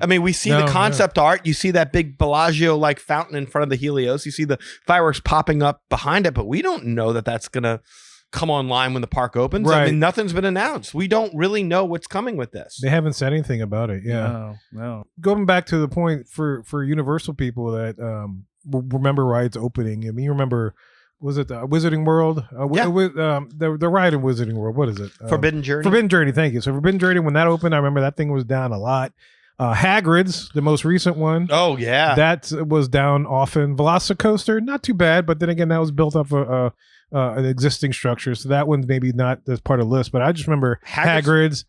I mean, we see No, the concept art. You see that big Bellagio like fountain in front of the Helios. You see the fireworks popping up behind it, but we don't know that that's gonna come online when the park opens. I Right. mean, nothing's been announced. We don't really know what's coming with this. They haven't said anything about it. Yeah. No. Going back to the point for Universal people that remember rides opening. I mean, you remember, was it Wizarding World? Yeah. The ride in Wizarding World. What is it? Forbidden Journey. Forbidden Journey. Thank you. So Forbidden Journey, when that opened, I remember that thing was down a lot. Hagrid's, the most recent one. Oh yeah. That was down often. Velocicoaster, not too bad, but then again, that was built up an existing structure, so that one's maybe not as part of the list. But I just remember Hagrid's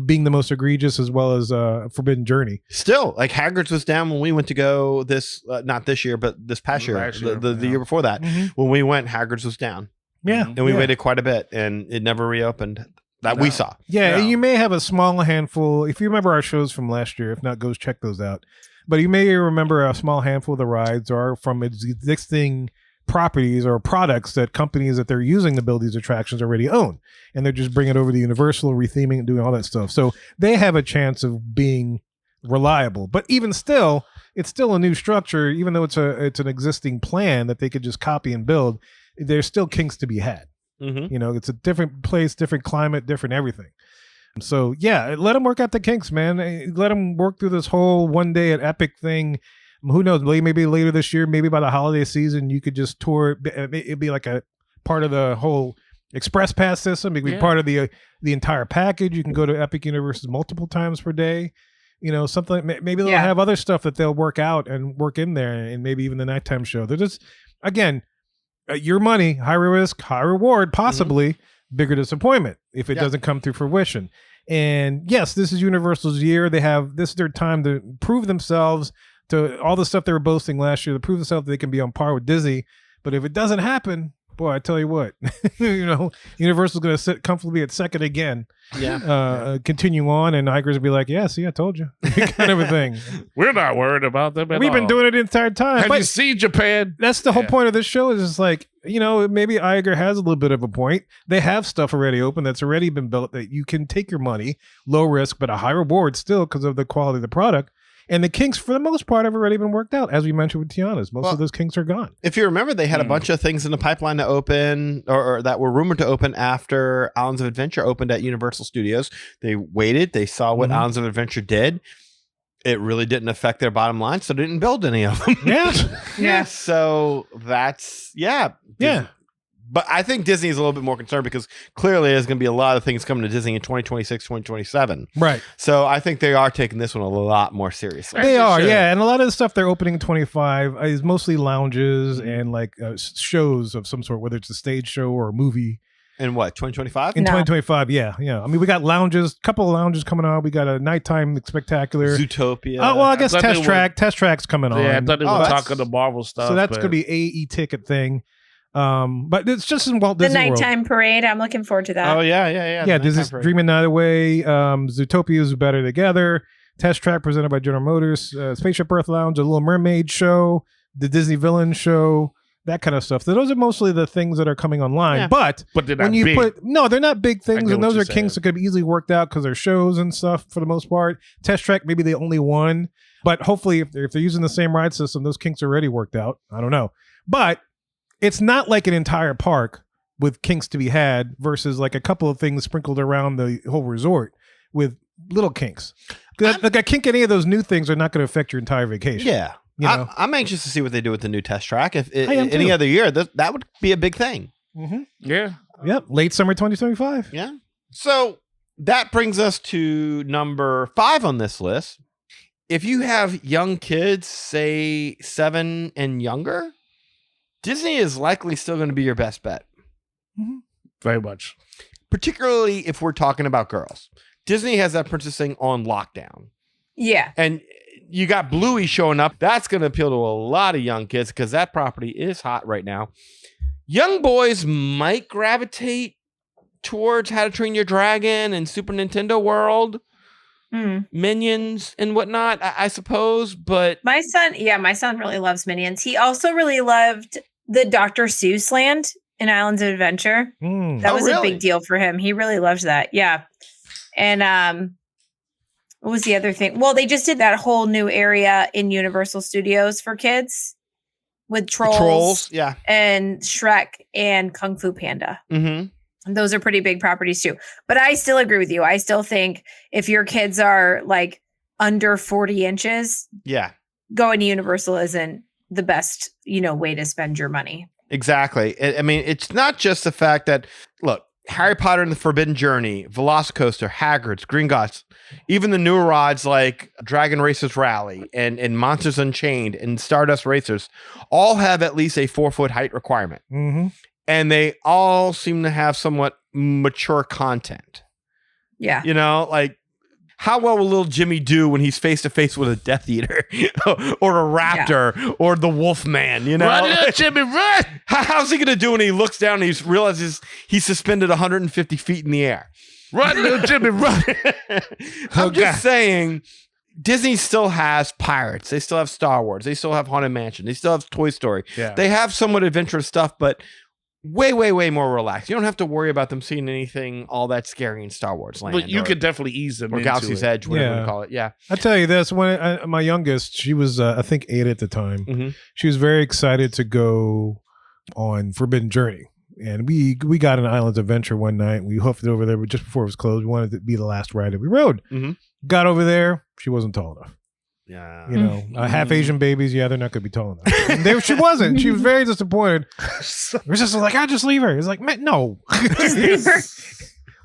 being the most egregious, as well as Forbidden Journey. Still, like Hagrid's was down when we went to go this, not this year, but this past year, Last year, the yeah. year before that. Mhm. When we went, Hagrid's was down, Yeah, and we yeah. waited quite a bit, and it never reopened. That we No. saw. Yeah, Yeah. and you may have a small handful. If you remember our shows from last year, if not, go check those out. But you may remember a small handful of the rides are from existing properties or products that companies that they're using to build these attractions already own, and they're just bringing it over to Universal, retheming and doing all that stuff. So they have a chance of being reliable. But even still, it's still a new structure, even though it's an existing plan that they could just copy and build. There's still kinks to be had. Mm-hmm. You know, it's a different place, different climate, different everything. So yeah, let them work out the kinks, man. Let them work through this whole one day at Epic thing. Who knows? Maybe later this year, maybe by the holiday season, you could just tour. It'd be like a part of the whole Express Pass system. It could be Yeah. part of the entire package. You can go to Epic Universes multiple times per day. You know, something. Maybe they'll Yeah. have other stuff that they'll work out and work in there, and maybe even the nighttime show. They're just, again, your money, high risk, high reward, possibly bigger disappointment if it Yeah. doesn't come to fruition. And yes, this is Universal's year. This is their time to prove themselves to all the stuff they were boasting last year, to prove themselves that they can be on par with Disney. But if it doesn't happen, boy, I tell you what, you know, Universal's going to sit comfortably at second again, Yeah. continue on, and Iger's will be like, yeah, see, I told you, kind of a thing. We're not worried about them at We've been all. doing it the entire time. Have But you seen Japan? that's the whole Yeah. point of this show, is just like, you know, maybe Iger has a little bit of a point. They have stuff already open that's already been built that you can take your money, low risk, but a high reward still because of the quality of the product. And the kinks, for the most part, have already been worked out, as we mentioned with Tiana's. Most Well, of those kinks are gone. If you remember, they had a bunch of things in the pipeline to open, or that were rumored to open after Islands of Adventure opened at Universal Studios. They waited. They saw what Mhm. Islands of Adventure did. It really didn't affect their bottom line, so they didn't build any of them. Yeah. Yeah. So that's Yeah. But I think Disney is a little bit more concerned because clearly there's going to be a lot of things coming to Disney in 2026, 2027. Right. So I think they are taking this one a lot more seriously. They are, should. yeah. And a lot of the stuff they're opening in 25 is mostly lounges and like shows of some sort, whether it's a stage show or a movie. In what, 2025? In No. 2025, yeah. I mean, we got lounges, couple of lounges coming out. We got a nighttime spectacular. Zootopia. Oh, well, I guess I thought Test they Track. Test Track's coming on. Yeah, I thought they Oh, were that's- talking the Marvel stuff. So that's but- going to be a ticket thing. But it's just in Walt The Disney World. nighttime parade. I'm looking forward to that. Oh, yeah. Yeah, The Disney's nighttime parade. Dreaming Night Away. Zootopia's Better Together. Test Track presented by General Motors. Spaceship Earth Lounge, The Little Mermaid Show, the Disney Villain Show, that kind of stuff. So those are mostly the things that are coming online. Yeah. But But they're not when you big. they're not big things, get and what those you're are kinks saying. that could be easily worked out because they're shows and stuff for the most part. Test Track, maybe the only one. But hopefully, if they're using the same ride system, those kinks are already worked out. I don't know. But it's not like an entire park with kinks to be had versus like a couple of things sprinkled around the whole resort with little kinks. Like a kink, any of those new things are not going to affect your entire vacation. Yeah. You know? I'm anxious to see what they do with the new Test Track. If I am any too. other year, that would be a big thing. Mm-hmm. Yeah. Yep. Late summer 2025. Yeah. So that brings us to number 5 on this list. If you have young kids, say 7 and younger, Disney is likely still going to be your best bet. Mhm. Very much. Particularly if we're talking about girls. Disney has that princess thing on lockdown. Yeah. And you got Bluey showing up. That's going to appeal to a lot of young kids because that property is hot right now. Young boys might gravitate towards How to Train Your Dragon and Super Nintendo World, Minions and whatnot, I suppose. But my son really loves Minions. He also really loved the Dr. Seuss land in Islands of Adventure. That was a big deal for him. He really loved that. Yeah. And what was the other thing? Well, they just did that whole new area in Universal Studios for kids with Trolls, yeah, and Shrek and Kung Fu Panda. And those are pretty big properties too. But I still agree with you. I still think if your kids are like under 40 inches, going to Universal isn't the best, way to spend your money. Exactly. I mean, it's not just the fact that, look, Harry Potter and the Forbidden Journey, Velocicoaster, Hagrid's, Gringotts, even the newer rides like Dragon Racers Rally and Monsters Unchained and Stardust Racers all have at least a 4-foot height requirement. And they all seem to have somewhat mature content. Yeah. Like how well will little Jimmy do when he's face to face with a Death Eater or a raptor or the Wolf Man? Run, little Jimmy, run! How's he going to do when he looks down and he realizes he's suspended 150 feet in the air? Run, little Jimmy, run! I'm just saying, Disney still has Pirates. They still have Star Wars. They still have Haunted Mansion. They still have Toy Story. Yeah. They have somewhat adventurous stuff, but way, way, way more relaxed. You don't have to worry about them seeing anything all that scary in Star Wars land. But you could definitely ease them or into Galaxy's it. Edge, whatever you call it. Yeah. I tell you this, when my youngest, she was I think 8 at the time. She was very excited to go on Forbidden Journey. And we got an Islands Adventure one night. We hoofed it over there, but just before it was closed, we wanted it to be the last ride that we rode. Got over there, she wasn't tall enough. Yeah. Half Asian babies, they're not going to be tall enough. And she wasn't. She was very disappointed. It was just like, I'll just leave her. It's like, man, no.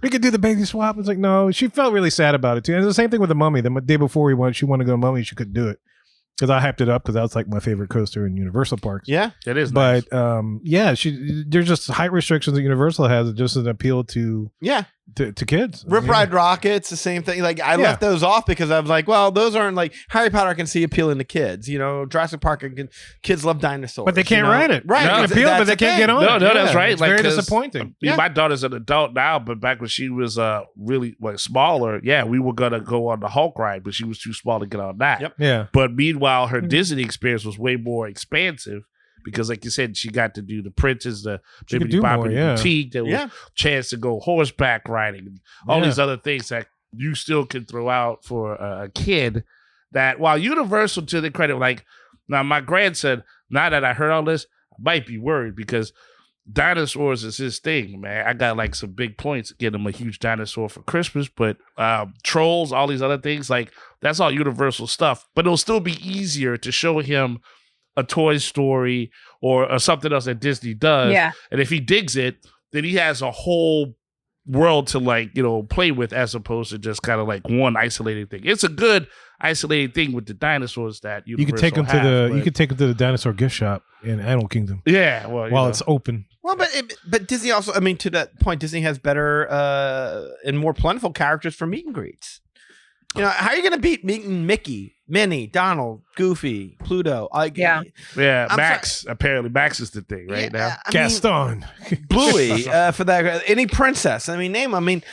We could do the baby swap. It's like, no. She felt really sad about it too. And it's the same thing with the Mummy. The day before she wanted to go to Mummy, she couldn't do it. Because I hyped it up because that was like my favorite coaster in Universal Parks. Yeah, it is. But there's just height restrictions that Universal has that just an appeal to to kids. Rip Ride Rockets, the same thing. Like I left those off because I was like, well, those aren't like Harry Potter. I can see appealing to kids. Jurassic Park. Kids love dinosaurs, but they can't ride it. Right, they can appeal, but they can't get on. No, that's right. It's very disappointing. My daughter's an adult now, but back when she was really smaller, we were gonna go on the Hulk ride, but she was too small to get on that. Yep. Yeah. But meanwhile, her Disney experience was way more expansive. Because, like you said, she got to do the Princess, the Bibbidi Bobbidi Boutique. There was a chance to go horseback riding, and all these other things that you still can throw out for a kid. That while Universal, to their credit, like now my grandson, now that I heard all this, I might be worried because dinosaurs is his thing, man. I got like some big points to get him a huge dinosaur for Christmas, but Trolls, all these other things, like that's all Universal stuff. But it'll still be easier to show him a Toy Story or something else that Disney does. Yeah. And if he digs it, then he has a whole world to play with as opposed to just kind of like one isolated thing. It's a good isolated thing with the dinosaurs that Universal you could take them to the dinosaur gift shop in Animal Kingdom. Yeah, well, while it's open. Well, but Disney also, I mean, to that point, Disney has better and more plentiful characters for meet and greets. How are you going to beat meeting Mickey, Minnie, Donald, Goofy, Pluto? Max. Apparently, Max is the thing right now. Gaston, Bluey, for that. Any princess. I mean, name them. I mean,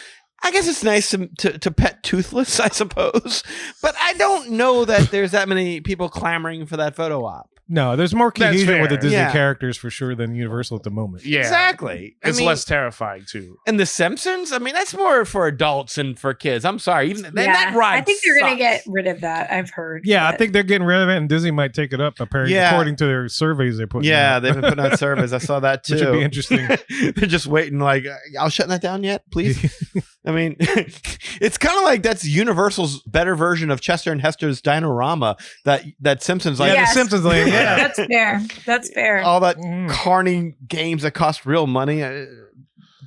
I guess it's nice to pet Toothless, I suppose. But I don't know that there's that many people clamoring for that photo op. No, there's more cohesion with the Disney Yeah. characters for sure than Universal at the moment. Yeah, Exactly. It's less terrifying too. And The Simpsons, I mean, that's more for adults and for kids. I'm sorry. Even that ride I think they're going to sucks. get rid of that. I've heard. Yeah, I but- think they're getting rid of it, and Disney might take it up, apparently, according to their surveys they put. Yeah, they've been putting out surveys. I saw that too. Which would be interesting. They're just waiting, like, y'all shutting that down yet, please? I mean, it's kind of like that's Universal's better version of Chester and Hester's Dinorama. That Simpsons, like, the Simpsons lane. Yeah, That's fair. That's fair. all that carny games that cost real money.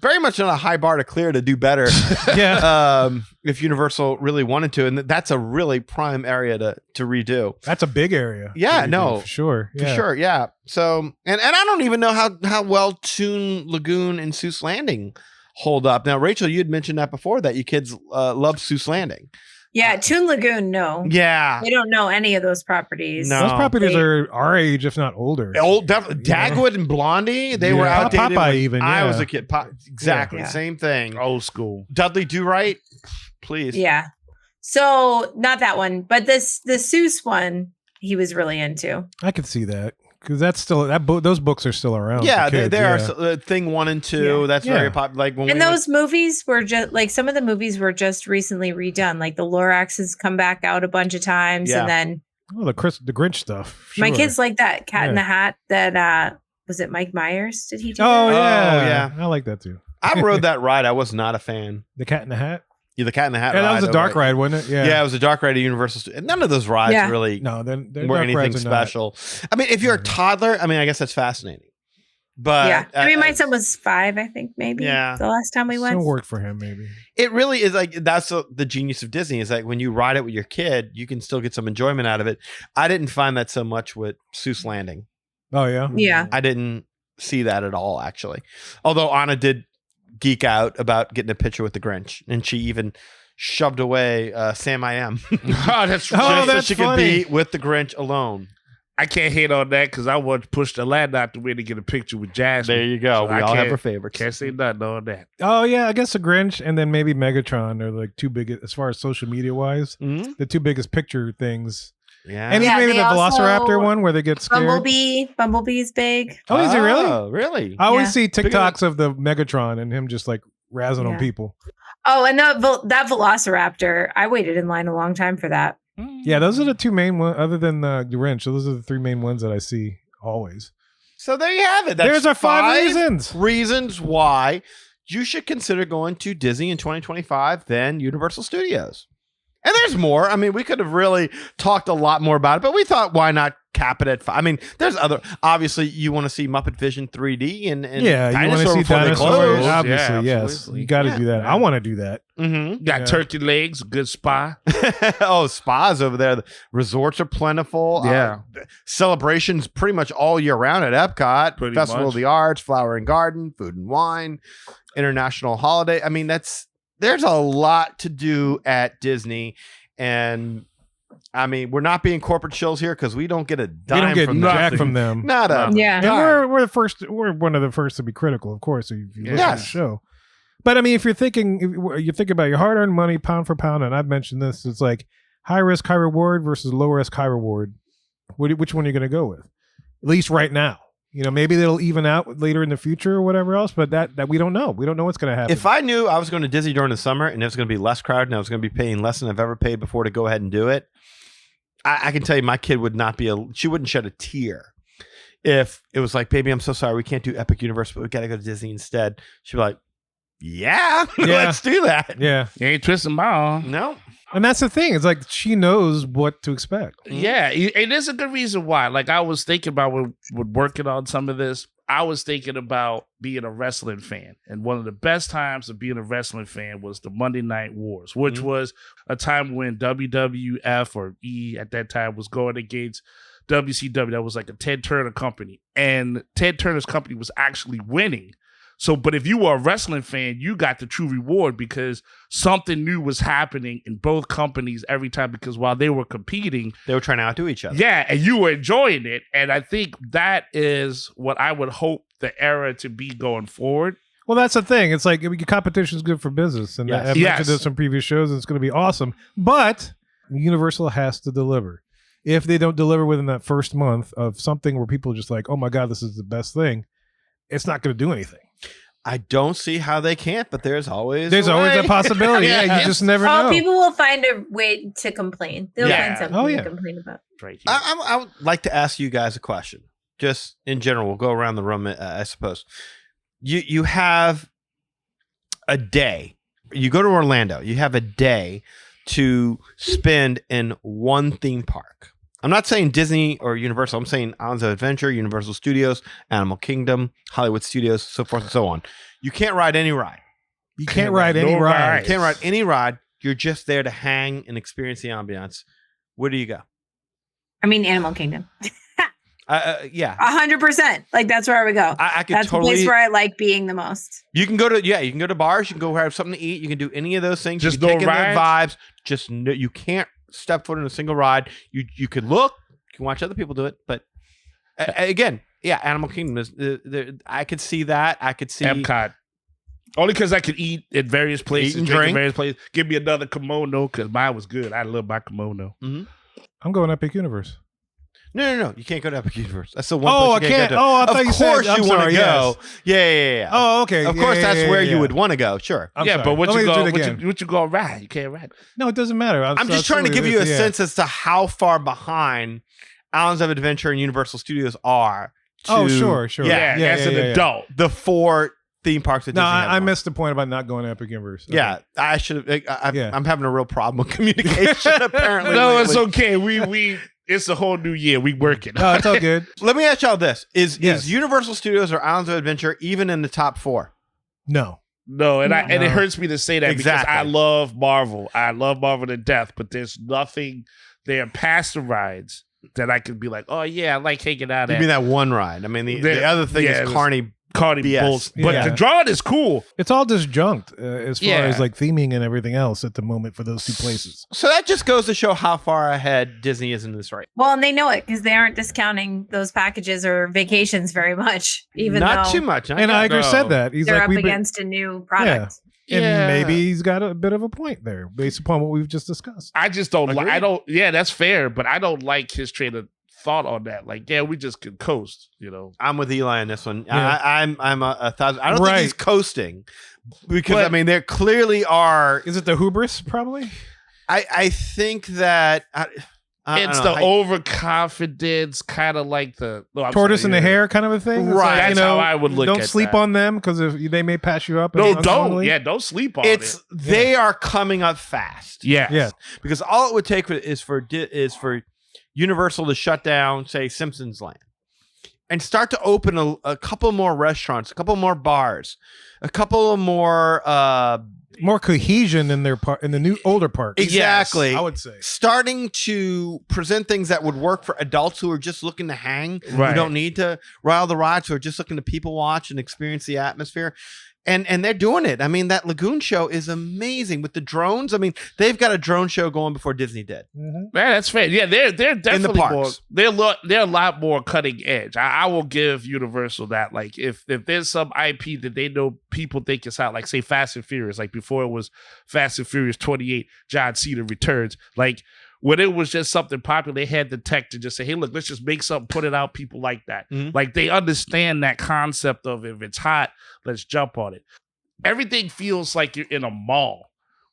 very much on a high bar to clear to do better. Yeah. If Universal really wanted to, and that's a really prime area to redo. That's a big area. Yeah, to redo, no, for sure. For sure, yeah. So, and I don't even know how well Toon Lagoon and Seuss Landing hold up. Now, Rachel, you had mentioned that before, that you kids love Seuss Landing. Yeah, Toon Lagoon, no. Yeah. They don't know any of those properties. No. Those properties are our age, if not older. Old, definitely. Dagwood and Blondie, they were outdated. Popeye when even, I yeah. was a kid. Exactly, Yeah. same thing. Old school. Dudley Do Right, please. Yeah. So not that one, but the Seuss one, he was really into. I could see that because that's still those books are still around. Yeah, for kids, they are Thing 1 and 2. Yeah. That's very popular. Like when And those movies were just like some of the movies were just recently redone. Like the Lorax has come back out a bunch of times, Yeah. and then Oh, the Grinch stuff. my sure. kids like that Cat in Yeah. the Hat. That was it. Mike Myers? Did he do Oh that? yeah, yeah. I like that too. I rode that ride, I was not a fan. The Cat in the Hat. Yeah, the Cat in the Hat Yeah, ride. that was a dark right? ride, wasn't it? Yeah, it was a dark ride at Universal Studios. None of those rides Yeah. really No, they're were dark anything rides are not. special. I mean, if you're a toddler, I mean, I guess that's fascinating. But Yeah. I mean, my son was 5, I think, maybe. Yeah. The last time we went. Still worked for him, maybe. it really is like that's the genius of Disney is like when you ride it with your kid, you can still get some enjoyment out of it. I didn't find that so much with Seuss Landing. Oh yeah. Yeah. I didn't see that at all, actually. Although Anna did geek out about getting a picture with the Grinch, and she even shoved away Sam I Am. Oh, that's Oh, Just so that's she funny. could be with the Grinch alone. I can't hate on that because I want to push the lad out the way to get a picture with Jasmine. There you go. So We I all have can't- our favorites. Can't say nothing on that. Oh yeah, I guess the Grinch and then maybe Megatron are like two big as far as social media wise. Mhm. The two biggest picture things. Yeah. And Yeah, maybe they the also- Velociraptor one where they get scared. Bumblebee's big. Oh, is it really? Oh, really? I always Yeah. see Bigger TikToks of the Megatron and him just like razzing on Yeah. people. Oh, and that Velociraptor. I waited in line a long time for that. Yeah, those are the two main ones. Other than the Grinch, those are the three main ones that I see always. So there you have it. That's There's our five reasons. reasons why you should consider going to Disney in 2025 than Universal Studios. And there's more. I mean, we could have really talked a lot more about it, but we thought, why not cap it at 5? I mean, there's other. Obviously, you want to see Muppet Vision 3D and Yeah, you want to Dinosaur see before they dinosaurs. close. Obviously, Yeah, yes. absolutely. You got to Yeah. do that. I want to do that. Mm-hmm. Got Yeah. turkey legs, good spa. Oh, spas over there. The resorts are plentiful. Yeah. Celebrations pretty much all year round at Epcot. Pretty Festival much. of the Arts, Flower and Garden, Food and Wine, International Holiday. I mean, there's a lot to do at Disney. And I mean, we're not being corporate shills here because we don't get a We dime don't get from jack nothing. from them. Not a Yeah. And dime. we're the first. We're one of the first to be critical, of course. If you listen to Yes. the show, but I mean, if you think about your hard-earned money, pound for pound, and I've mentioned this, it's like high risk, high reward versus low risk, high reward. Which one are you going to go with? At least right now, maybe they'll even out later in the future or whatever else. But that we don't know. We don't know what's going to happen. If I knew I was going to Disney during the summer and it was going to be less crowded and I was going to be paying less than I've ever paid before to go ahead and do it, I can tell you my kid would not she wouldn't shed a tear if it was like, baby, I'm so sorry. We can't do Epic Universe, but we got to go to Disney instead. She'd be like, yeah. Let's do that. yeah, You ain't twisting my arm. No. and that's the thing. It's like she knows what to expect. Yeah, it is a good reason why. Like I was thinking about when working on some of this, I was thinking about being a wrestling fan. And one of the best times of being a wrestling fan was the Monday Night Wars, which was a time when WWF or E at that time was going against WCW. That was like a Ted Turner company. And Ted Turner's company was actually winning. So, but if you were a wrestling fan, you got the true reward because something new was happening in both companies every time because while they were competing, They were trying to outdo each other. yeah, and you were enjoying it. And I think that is what I would hope the era to be going forward. Well, that's the thing. It's like competition is good for business, and Yes. I've mentioned this in previous shows, and it's going to be awesome. But Universal has to deliver. If they don't deliver within that first month of something where people are just like, "Oh my god, this is the best thing," it's not going to do anything. I don't see how they can't, but there's always There's always a way. possibility. Yeah, you just never know. People will find a way to complain. They'll Yeah. find something Oh, yeah. to complain about. Right here. I would like to ask you guys a question. Just in general, we'll go around the room, I suppose. You have a day. You go to Orlando. You have a day to spend in one theme park. I'm not saying Disney or Universal. I'm saying Islands of Adventure, Universal Studios, Animal Kingdom, Hollywood Studios, so forth and so on. You can't ride any ride. You can't ride any No ride. rides. You can't ride any ride. You're just there to hang and experience the ambiance. Where do you go? I mean, Animal Kingdom. Yeah. 100%. Like, that's where I would go. I could That's totally. the place where I like being the most. You can go to bars. You can go have something to eat. You can do any of those things. Just you can no take in the rides? vibes. Just no, you can't step foot in a single ride. You could look. You can watch other people do it. But again, yeah, Animal Kingdom is. I could see that. I could see Epcot. Only because I could eat at various places, Eat and drink drink. at various places. Give me another kimono because mine was good. I love my kimono. I'm going Epic Universe. No. You can't go to Epic Universe. That's the one. Oh, place I you can't. Go to. Oh, I thought of you said. course I'm you want sorry, to go. yes. Yeah. Oh, okay. Of course, that's where you yeah. would want to go. Sure. I'm yeah, sorry. but what Let you me do go? it again. What you go ride? You can't ride. No, it doesn't matter. I'm just trying to give you a sense as to how far behind Islands of Adventure and Universal Studios are. Oh, to- sure. Yeah, as an adult. The 4 theme parks that No, Disney has I on. missed the point about not going to Epic Universe. Okay. Yeah, I should have. Yeah. I'm having a real problem with communication. Apparently, No, lately. it's okay. We it's a whole new year. We working. No, it's all good. Let me ask y'all this: Yes. is Universal Studios or Islands of Adventure even in the top 4? No. No, and it No. hurts me to say that because Exactly. I love Marvel. I love Marvel to death, but there's nothing there past the rides that I could be like, oh yeah, I like hanging out You at mean that one ride? I mean, the The- other thing yeah, is it was- Carney. Cardi BS. Bulls. But Yeah. the drawing is cool. It's all disjunct as far Yeah. as like theming and everything else at the moment for those two places. So that just goes to show how far ahead Disney is in this race. Well, and they know it because they aren't discounting those packages or vacations very much, even Not though too much. And Iger said that. He's they're like, up we've been, against a new product. and Yeah. maybe he's got a bit of a point there based upon what we've just discussed. I just don't like. Agreed. I don't. Yeah, that's fair, but I don't like his train of thought on that. Like, yeah, we just could coast. You know. I'm with Eli on this one. Yeah. I'm a thousand. I don't think he's Right. coasting because But- I mean there clearly are. Is it the hubris? Probably. I think that I It's don't the know. overconfidence, kind of like the I'm Tortoise sorry, in the yeah. hair kind of a thing. It's Right. like, That's how I would look Don't at sleep that. on them because they may pass you up. No, don't. unknowingly. Yeah, don't sleep on It's it. they are coming up fast. Yeah. Yeah. Because all it would take is for Universal to shut down, say, Simpsons Land, and start to open a couple more restaurants, a couple more bars, a couple more. More cohesion in their part in the new older parks. Exactly. I would say. Starting to present things that would work for adults who are just looking to hang, Right. who don't need to ride the rides, who are just looking to people watch and experience the atmosphere. And they're doing it. I mean, that Lagoon show is amazing with the drones. I mean, they've got a drone show going before Disney did. Yeah, that's fair. Yeah, they're definitely more. parks. They're a lot more cutting edge. I will give Universal that. Like, if there's some IP that they know people think is hot, like say Fast and Furious, like before it was Fast and Furious 28, John Cena returns. Like when it was just something popular, they had the tech to just say, hey, look, let's just make something, put it out. People like that. Mhm. Like they understand that concept of if it's hot, let's jump on it. Everything feels like you're in a mall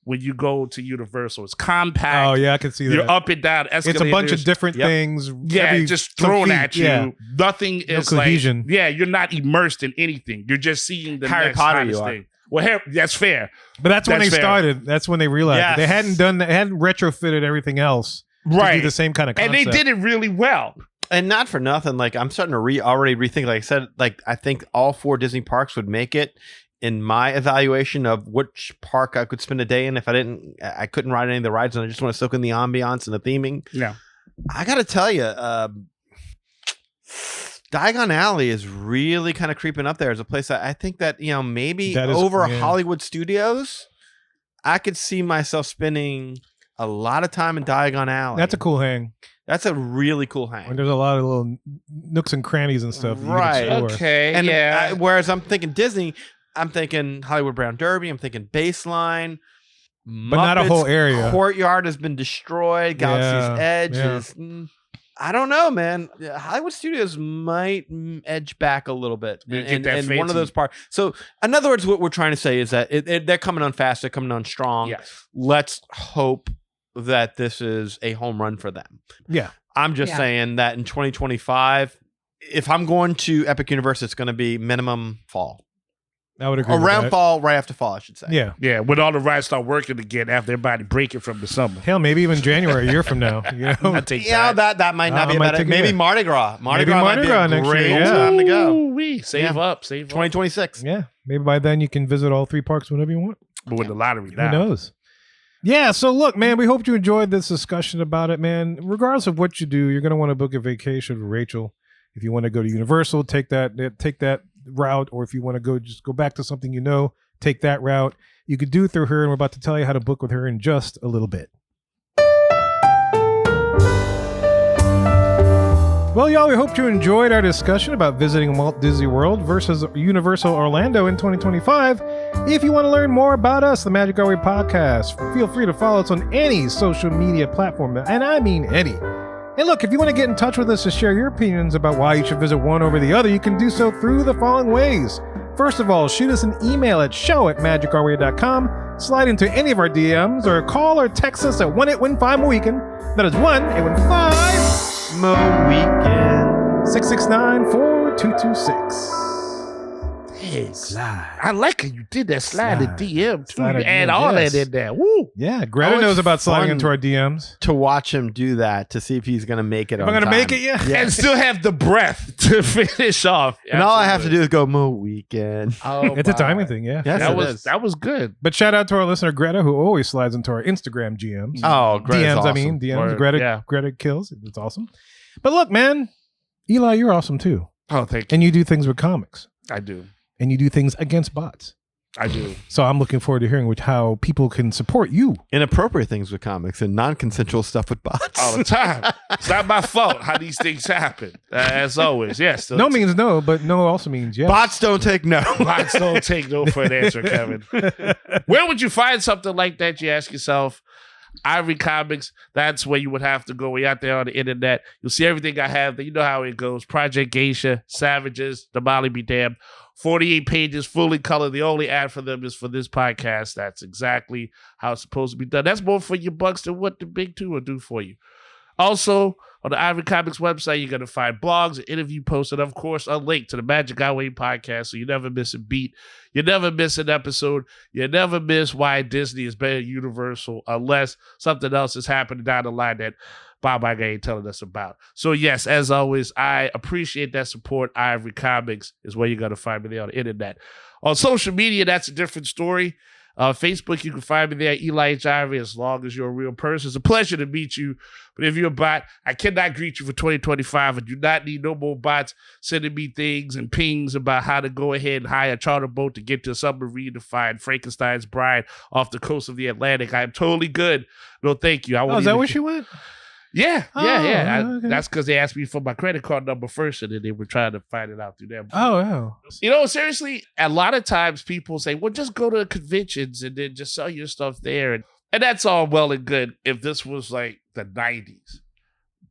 when you go to Universal. It's compact. Oh yeah, I can see You're that. up and down It's a escalators. bunch of different Yep. things. Yeah, every just few thrown feet. at you. Yeah. Nothing No is cohesion. like, yeah, you're not immersed in anything. You're just seeing the Harry next Potter hottest you are. thing. Well, that's fair. But that's when That's they fair. started. That's when they realized Yes. they hadn't done that. They hadn't retrofitted everything else to Right. do the same kind of And concept. they did it really well. And not for nothing, like I'm starting to already rethink. Like I said, like I think all 4 Disney parks would make it in my evaluation of which park I could spend a day in if I couldn't ride any of the rides and I just want to soak in the ambiance and the theming. Yeah. I got to tell you, Diagon Alley is really kind of creeping up there as a place that I think that, you know, maybe That is- over yeah. Hollywood Studios, I could see myself spending a lot of time in Diagon Alley. That's a cool hang. That's a really cool When hang. there's a lot of little nooks and crannies and stuff. that you can Right. explore. Okay. And yeah. whereas I'm thinking Disney, I'm thinking Hollywood Brown Derby, I'm thinking Baseline, But not a Muppets whole area. Courtyard has been destroyed. Galaxy's Yeah, Edge yeah. is. I don't know, man. Hollywood Studios might edge back a little bit Yeah, get in that one fancy- of those parts. So, in other words, what we're trying to say is that they're coming on fast. They're coming on strong. Yes. Let's hope that this is a home run for them. Yeah. I'm just Yeah. saying that in 2025, if I'm going to Epic Universe, it's going to be minimum fall. I would agree with Around that. fall, right after fall, I should say. Yeah. Yeah, when all the rides start working again after everybody breaking from the summer. Hell, maybe even January, a year from now. You know? I take Yeah, that. that might not I be a might bad take it, Maybe yeah. Mardi Gras. Maybe Gras Mardi might Gras be a next year, great yeah. time to go. Ooh-wee. Save Yeah. up. 2026. Yeah. Maybe by then you can visit all 3 parks whenever you want. But with the lottery Who now. knows? Yeah, so look, man, we hope you enjoyed this discussion about it, man. Regardless of what you do, you're going to want to book a vacation with Rachel. If you want to go to Universal, take that route, or if you want to just go back to something you know, take that route. You could do it through her, and we're about to tell you how to book with her in just a little bit. Well, y'all, we hope you enjoyed our discussion about visiting Walt Disney World versus Universal Orlando in 2025. If you want to learn more about us, the Magic Our Way Podcast, feel free to follow us on any social media platform, and I mean any. And look, if you want to get in touch with us to share your opinions about why you should visit one over the other, you can do so through the following ways. First of all, shoot us an email at show@magicourway.com, slide into any of our DMs, or call or text us at 1-815-MOWEEKEND. That is 1-815- Mo Weekend. 669-4226. Hey, Slide. I like how you did that slide Slide. to DM too. Slide You to add DM, all yes. that in there. Woo! Yeah, Greta Oh, it's knows about sliding fun. into our DMs. To watch him do that, to see if he's going to make it Am on I going to time. make it? Yeah. And still have the breath to finish off. And all I have to do is go Mo Weekend. Oh, It's a my. timing thing, yeah. Yes, That it was is. that was good. But shout out to our listener Greta, who always slides into our Instagram GMs. Oh, Greta's DMs, awesome. I mean DMs. Word, Greta, yeah. Greta kills. It's awesome. But look, man, Eli, you're awesome too, Oh, thank you. and you do things with comics, I do. and you do things against bots. I do. So I'm looking forward to hearing how people can support you. Inappropriate things with comics and non-consensual stuff with bots. All the time. It's not my fault how these things happen. As always, yes. No means no, but no also means yes. Bots don't take no. Bots don't take no for an answer, Kevin. Where would you find something like that? You ask yourself. Ivory Comics, that's where you would have to go. We're out there on the internet. You'll see everything I have there. You know how it goes. Project Geisha, Savages, The Molly Be Damned. 48 pages, fully colored. The only ad for them is for this podcast. That's exactly how it's supposed to be done. That's more for your bucks than what the big two will do for you. Also, on the Ivory Comics website, you're going to find blogs and interview posts, and of course, a link to the Magic Our Way podcast, so you never miss a beat. You never miss an episode. You never miss why Disney is better than Universal, unless something else is happening down the line that Bob Iger ain't telling us about. So yes, as always, I appreciate that support. Ivory Comics is where you're going to find me there on the internet. On social media, that's a different story. Facebook, you can find me there, Eli H. Ivory, as long as you're a real person. It's a pleasure to meet you. But if you're a bot, I cannot greet you for 2025. I do not need no more bots sending me things and pings about how to go ahead and hire a charter boat to get to a submarine to find Frankenstein's bride off the coast of the Atlantic. I am totally good. No, thank you. I won't Oh, is that even- where she went? Yeah. Okay. That's because they asked me for my credit card number first, and then they were trying to find it out through them. Oh. You know, seriously, a lot of times people say, well, just go to conventions and then just sell your stuff there. And that's all well and good if this was like the 90s.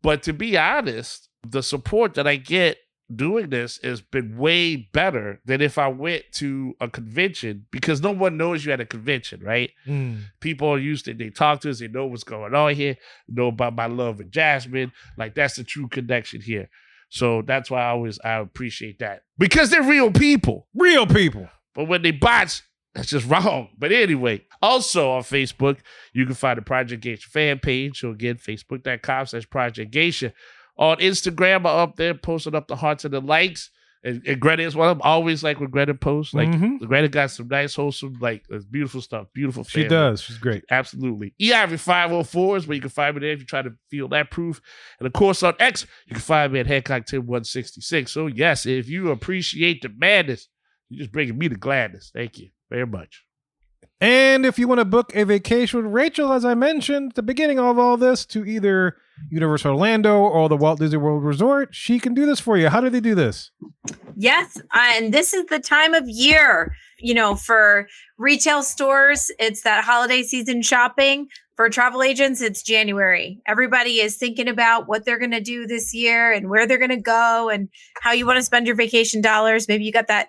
But to be honest, the support that I get doing this has been way better than if I went to a convention, because no one knows you at a convention, right? People are used to, they talk to us, they know what's going on here, know about my love and Jasmine. Like, that's the true connection here. So that's why I appreciate that, because they're real people. Real people. But when they bots, that's just wrong. But anyway, also on Facebook, you can find the Project Geisha fan page. So again, facebook.com/Project Geisha. On Instagram, I'm up there posting up the hearts and the likes. And Greta is one of them. Always like when Greta posts. Like, Greta got some nice, wholesome, like, beautiful stuff. Beautiful She family. does. She's great. Absolutely. eIvory504 is where you can find me there if you try to feel that proof. And of course, on X, you can find me at Hancock10166. So yes, if you appreciate the madness, you're just bringing me the gladness. Thank you very much. And if you want to book a vacation with Rachel, as I mentioned at the beginning of all this, to either Universal Orlando or the Walt Disney World Resort, she can do this for you. How do they do this? Yes, and this is the time of year, for retail stores, it's that holiday season shopping. For travel agents, it's January. Everybody is thinking about what they're going to do this year and where they're going to go and how you want to spend your vacation dollars. Maybe you got that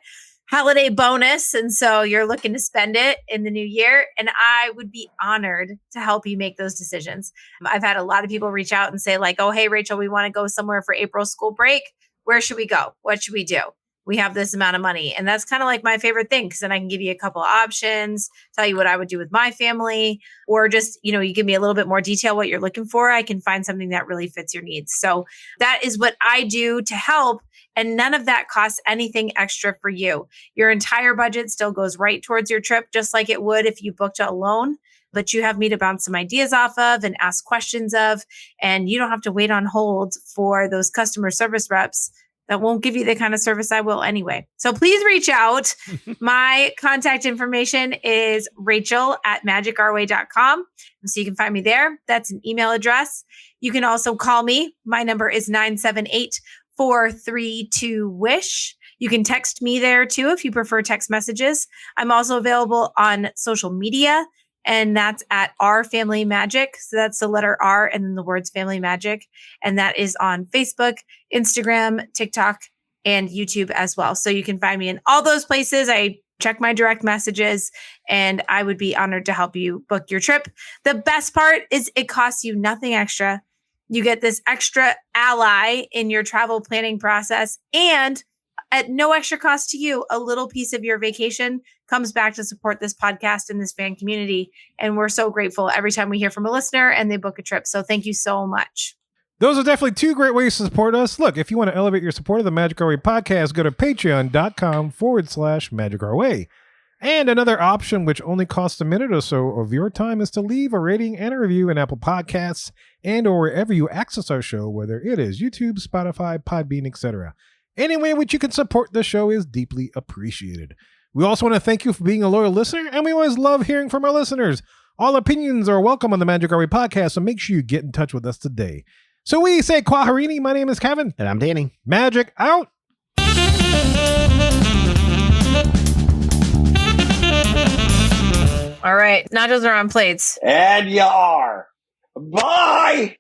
holiday bonus, and so you're looking to spend it in the new year. And I would be honored to help you make those decisions. I've had a lot of people reach out and say, like, oh, hey, Rachel, we want to go somewhere for April school break. Where should we go? What should we do? we have this amount of money. And that's kind of like my favorite thing, because then I can give you a couple of options, tell you what I would do with my family, or just, you give me a little bit more detail what you're looking for. I can find something that really fits your needs. So that is what I do to help. And none of that costs anything extra for you. Your entire budget still goes right towards your trip, just like it would if you booked it alone. But you have me to bounce some ideas off of and ask questions of, and you don't have to wait on hold for those customer service reps that won't give you the kind of service I will anyway. So please reach out. My contact information is rachel@magicourway.com. So you can find me there. That's an email address. You can also call me. My number is 978-432-WISH. You can text me there too if you prefer text messages. I'm also available on social media, and that's at Our Family Magic. So that's the letter R and then the words Family Magic. And that is on Facebook, Instagram, TikTok, and YouTube as well. So you can find me in all those places. I check my direct messages, and I would be honored to help you book your trip. The best part is it costs you nothing extra. You get this extra ally in your travel planning process, and at no extra cost to you, a little piece of your vacation comes back to support this podcast and this fan community. And we're so grateful every time we hear from a listener and they book a trip. So thank you so much. Those are definitely two great ways to support us. Look, if you want to elevate your support of the Magic Our Way podcast, go to patreon.com/Magic Our Way. And another option, which only costs a minute or so of your time, is to leave a rating and a review in Apple Podcasts and or wherever you access our show, whether it is YouTube, Spotify, Podbean, etc. Any way in which you can support the show is deeply appreciated. We also want to thank you for being a loyal listener, and we always love hearing from our listeners. All opinions are welcome on the Magic Our Way podcast, so make sure you get in touch with us today. So we say Kwaharini. My name is Kevin. And I'm Danny. Magic out. All right. Nachos are on plates. And you are. Bye!